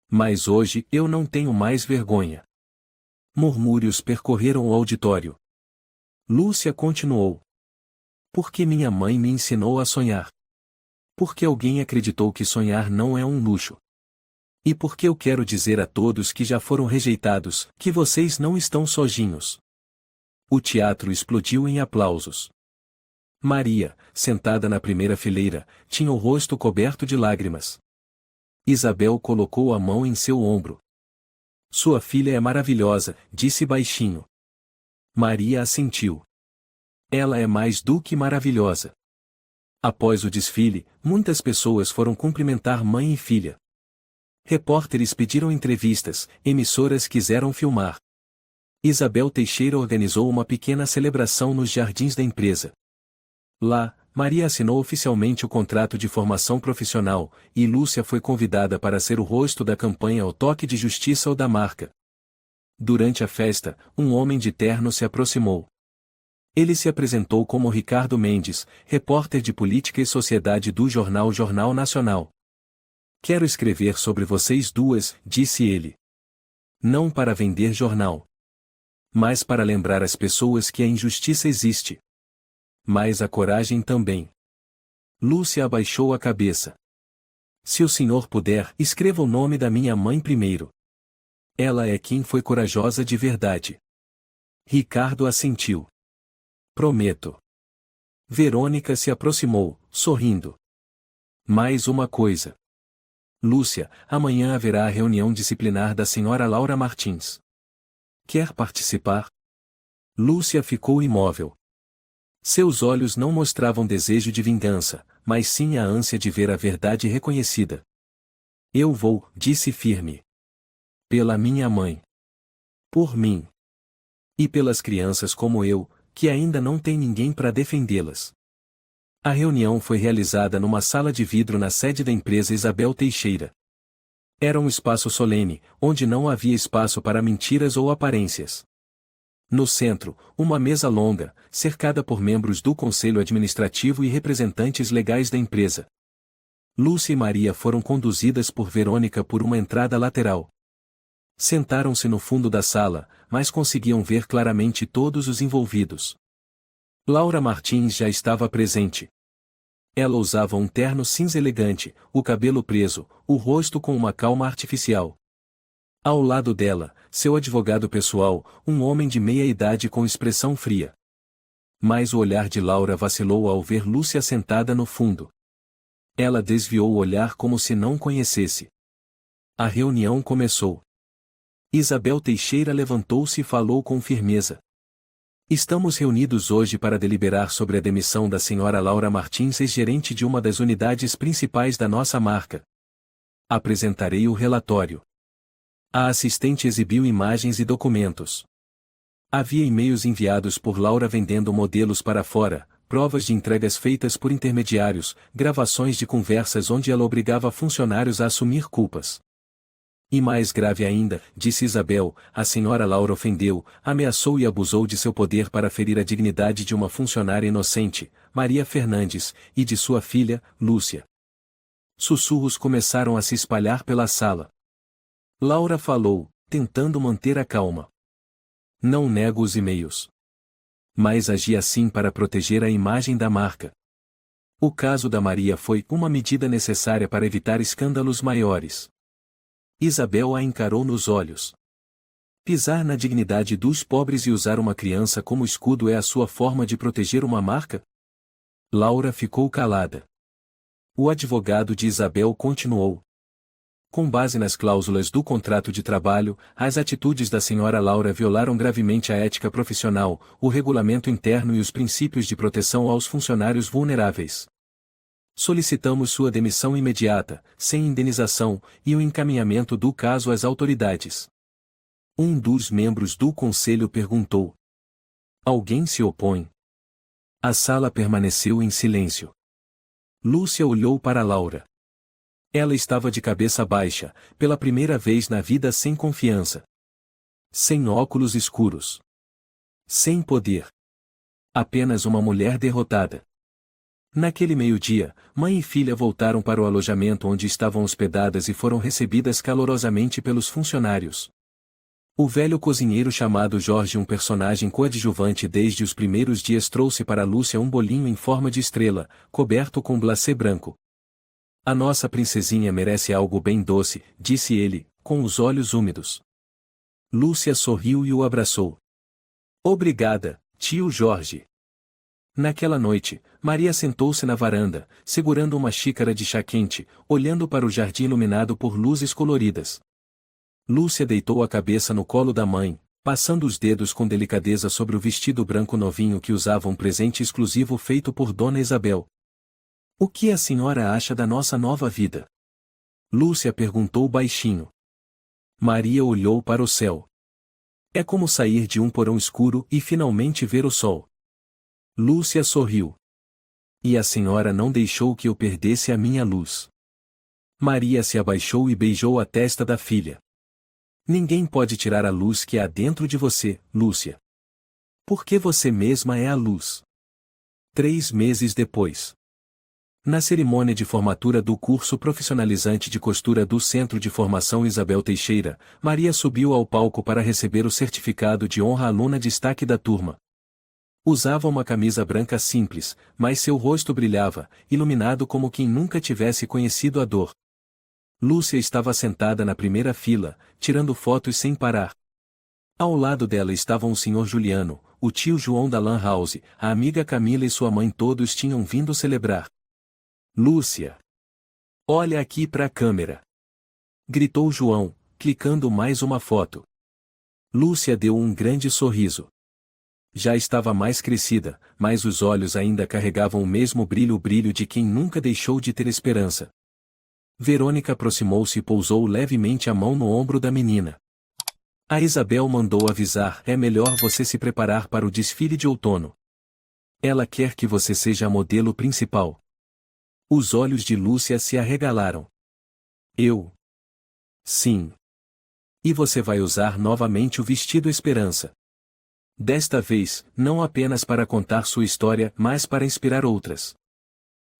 Mas hoje eu não tenho mais vergonha. Murmúrios percorreram o auditório. Lúcia continuou. Porque minha mãe me ensinou a sonhar. Porque alguém acreditou que sonhar não é um luxo. E porque eu quero dizer a todos que já foram rejeitados, que vocês não estão sozinhos. O teatro explodiu em aplausos. Maria, sentada na primeira fileira, tinha o rosto coberto de lágrimas. Isabel colocou a mão em seu ombro. Sua filha é maravilhosa, disse baixinho. Maria assentiu. Ela é mais do que maravilhosa. Após o desfile, muitas pessoas foram cumprimentar mãe e filha. Repórteres pediram entrevistas, emissoras quiseram filmar. Isabel Teixeira organizou uma pequena celebração nos jardins da empresa. Lá, Maria assinou oficialmente o contrato de formação profissional, e Lúcia foi convidada para ser o rosto da campanha ao toque de justiça ou da marca. durante a festa, um homem de terno se aproximou. Ele se apresentou como Ricardo Mendes, repórter de política e sociedade do Jornal Nacional. Quero escrever sobre vocês duas, disse ele. Não para vender jornal, mas para lembrar às pessoas que a injustiça existe. Mas a coragem também. Lúcia abaixou a cabeça. Se o senhor puder, escreva o nome da minha mãe primeiro. Ela é quem foi corajosa de verdade. Ricardo assentiu. Prometo. Verônica se aproximou, sorrindo. Mais uma coisa. Lúcia, amanhã haverá a reunião disciplinar da senhora Laura Martins. Quer participar? Lúcia ficou imóvel. Seus olhos não mostravam desejo de vingança, mas sim a ânsia de ver a verdade reconhecida. Eu vou, disse firme. Pela minha mãe. Por mim. E pelas crianças como eu, que ainda não tem ninguém para defendê-las. A reunião foi realizada numa sala de vidro na sede da empresa Isabel Teixeira. Era um espaço solene, onde não havia espaço para mentiras ou aparências. No centro, uma mesa longa, cercada por membros do conselho administrativo e representantes legais da empresa. Lúcia e Maria foram conduzidas por Verônica por uma entrada lateral. Sentaram-se no fundo da sala, mas conseguiam ver claramente todos os envolvidos. Laura Martins já estava presente. Ela usava um terno cinza elegante, o cabelo preso, o rosto com uma calma artificial. Ao lado dela, seu advogado pessoal, um homem de meia idade com expressão fria. Mas o olhar de Laura vacilou ao ver Lúcia sentada no fundo. Ela desviou o olhar como se não conhecesse. A reunião começou. Isabel Teixeira levantou-se e falou com firmeza. Estamos reunidos hoje para deliberar sobre a demissão da senhora Laura Martins, ex-gerente de uma das unidades principais da nossa marca. Apresentarei o relatório. A assistente exibiu imagens e documentos. Havia e-mails enviados por Laura vendendo modelos para fora, provas de entregas feitas por intermediários, gravações de conversas onde ela obrigava funcionários a assumir culpas. E mais grave ainda, disse Isabel, a senhora Laura ofendeu, ameaçou e abusou de seu poder para ferir a dignidade de uma funcionária inocente, Maria Fernandes, e de sua filha, Lúcia. Sussurros começaram a se espalhar pela sala. Laura falou, tentando manter a calma. Não nego os e-mails. Mas agi assim para proteger a imagem da marca. O caso da Maria foi uma medida necessária para evitar escândalos maiores. Isabel a encarou nos olhos. Pisar na dignidade dos pobres e usar uma criança como escudo é a sua forma de proteger uma marca? Laura ficou calada. O advogado de Isabel continuou. Com base nas cláusulas do contrato de trabalho, as atitudes da senhora Laura violaram gravemente a ética profissional, o regulamento interno e os princípios de proteção aos funcionários vulneráveis. Solicitamos sua demissão imediata, sem indenização, e o encaminhamento do caso às autoridades. Um dos membros do conselho perguntou. Alguém se opõe? A sala permaneceu em silêncio. Lúcia olhou para Laura. Ela estava de cabeça baixa, pela primeira vez na vida sem confiança. Sem óculos escuros. Sem poder. Apenas uma mulher derrotada. Naquele meio-dia, mãe e filha voltaram para o alojamento onde estavam hospedadas e foram recebidas calorosamente pelos funcionários. O velho cozinheiro chamado Jorge, um personagem coadjuvante desde os primeiros dias, trouxe para Lúcia um bolinho em forma de estrela, coberto com glacê branco. A nossa princesinha merece algo bem doce, disse ele, com os olhos úmidos. Lúcia sorriu e o abraçou. Obrigada, tio Jorge. Naquela noite, Maria sentou-se na varanda, segurando uma xícara de chá quente, olhando para o jardim iluminado por luzes coloridas. Lúcia deitou a cabeça no colo da mãe, passando os dedos com delicadeza sobre o vestido branco novinho que usava, um presente exclusivo feito por Dona Isabel. O que a senhora acha da nossa nova vida? Lúcia perguntou baixinho. Maria olhou para o céu. É como sair de um porão escuro e finalmente ver o sol. Lúcia sorriu. E a senhora não deixou que eu perdesse a minha luz. Maria se abaixou e beijou a testa da filha. Ninguém pode tirar a luz que há dentro de você, Lúcia. Porque você mesma é a luz. 3 meses depois. Na cerimônia de formatura do curso profissionalizante de costura do Centro de Formação Isabel Teixeira, Maria subiu ao palco para receber o certificado de honra aluna destaque da turma. Usava uma camisa branca simples, mas seu rosto brilhava, iluminado como quem nunca tivesse conhecido a dor. Lúcia estava sentada na primeira fila, tirando fotos sem parar. Ao lado dela estavam o Sr. Juliano, o tio João da Lan House, a amiga Camila e sua mãe, todos tinham vindo celebrar. Lúcia! Olha aqui para a câmera! Gritou João, clicando mais uma foto. Lúcia deu um grande sorriso. Já estava mais crescida, mas os olhos ainda carregavam o mesmo brilho, o brilho de quem nunca deixou de ter esperança. Verônica aproximou-se e pousou levemente a mão no ombro da menina. A Isabel mandou avisar: é melhor você se preparar para o desfile de outono. Ela quer que você seja a modelo principal. Os olhos de Lúcia se arregalaram. Eu? Sim. E você vai usar novamente o vestido Esperança. Desta vez, não apenas para contar sua história, mas para inspirar outras.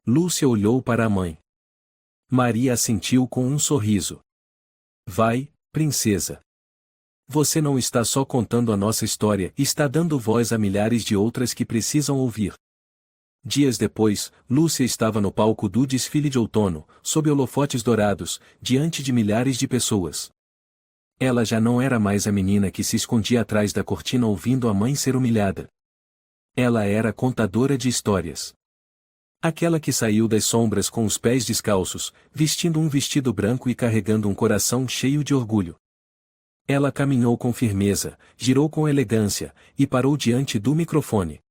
Lúcia olhou para a mãe. Maria assentiu com um sorriso. Vai, princesa. Você não está só contando a nossa história, está dando voz a milhares de outras que precisam ouvir. Dias depois, Lúcia estava no palco do desfile de outono, sob holofotes dourados, diante de milhares de pessoas. Ela já não era mais a menina que se escondia atrás da cortina ouvindo a mãe ser humilhada. Ela era contadora de histórias. Aquela que saiu das sombras com os pés descalços, vestindo um vestido branco e carregando um coração cheio de orgulho. Ela caminhou com firmeza, girou com elegância, e parou diante do microfone.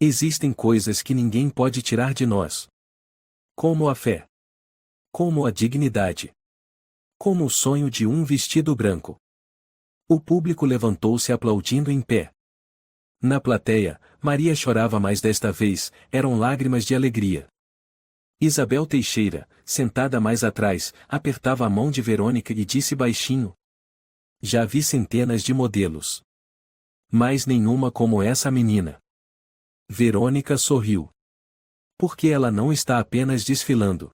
Existem coisas que ninguém pode tirar de nós. Como a fé. Como a dignidade. Como o sonho de um vestido branco. O público levantou-se aplaudindo em pé. Na plateia, Maria chorava, mas desta vez, eram lágrimas de alegria. Isabel Teixeira, sentada mais atrás, apertava a mão de Verônica e disse baixinho: já vi centenas de modelos. Mas nenhuma como essa menina. Verônica sorriu. Porque ela não está apenas desfilando.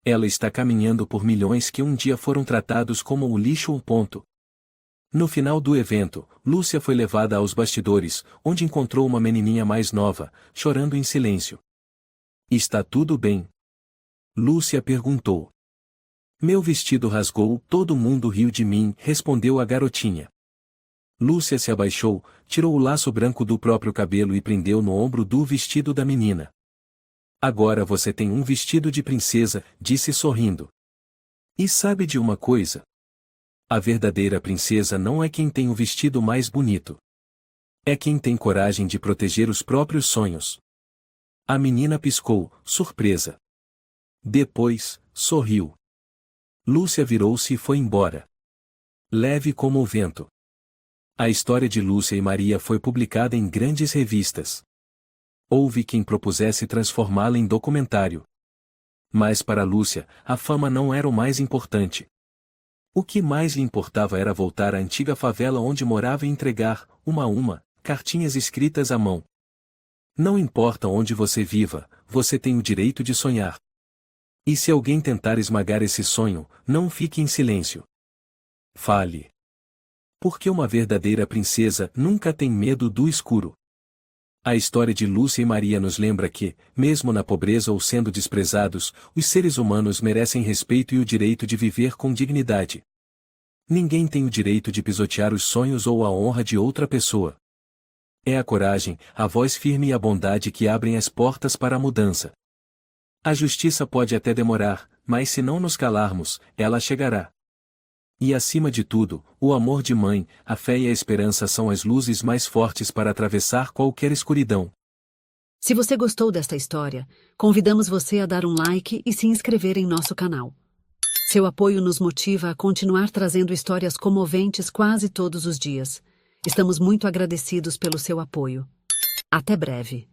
Ela está caminhando por milhões que um dia foram tratados como o lixo. No final do evento, Lúcia foi levada aos bastidores, onde encontrou uma menininha mais nova, chorando em silêncio. Está tudo bem? Lúcia perguntou. Meu vestido rasgou, todo mundo riu de mim, respondeu a garotinha. Lúcia se abaixou, tirou o laço branco do próprio cabelo e prendeu no ombro do vestido da menina. Agora você tem um vestido de princesa, disse sorrindo. E sabe de uma coisa? A verdadeira princesa não é quem tem o vestido mais bonito. É quem tem coragem de proteger os próprios sonhos. A menina piscou, surpresa. Depois, sorriu. Lúcia virou-se e foi embora. Leve como o vento. A história de Lúcia e Maria foi publicada em grandes revistas. Houve quem propusesse transformá-la em documentário. Mas para Lúcia, a fama não era o mais importante. O que mais lhe importava era voltar à antiga favela onde morava e entregar, uma a uma, cartinhas escritas à mão. Não importa onde você viva, você tem o direito de sonhar. E se alguém tentar esmagar esse sonho, não fique em silêncio. Fale. Porque uma verdadeira princesa nunca tem medo do escuro. A história de Lúcia e Maria nos lembra que, mesmo na pobreza ou sendo desprezados, os seres humanos merecem respeito e o direito de viver com dignidade. Ninguém tem o direito de pisotear os sonhos ou a honra de outra pessoa. É a coragem, a voz firme e a bondade que abrem as portas para a mudança. A justiça pode até demorar, mas se não nos calarmos, ela chegará. E acima de tudo, o amor de mãe, a fé e a esperança são as luzes mais fortes para atravessar qualquer escuridão. Se você gostou desta história, convidamos você a dar um like e se inscrever em nosso canal. Seu apoio nos motiva a continuar trazendo histórias comoventes quase todos os dias. Estamos muito agradecidos pelo seu apoio. Até breve.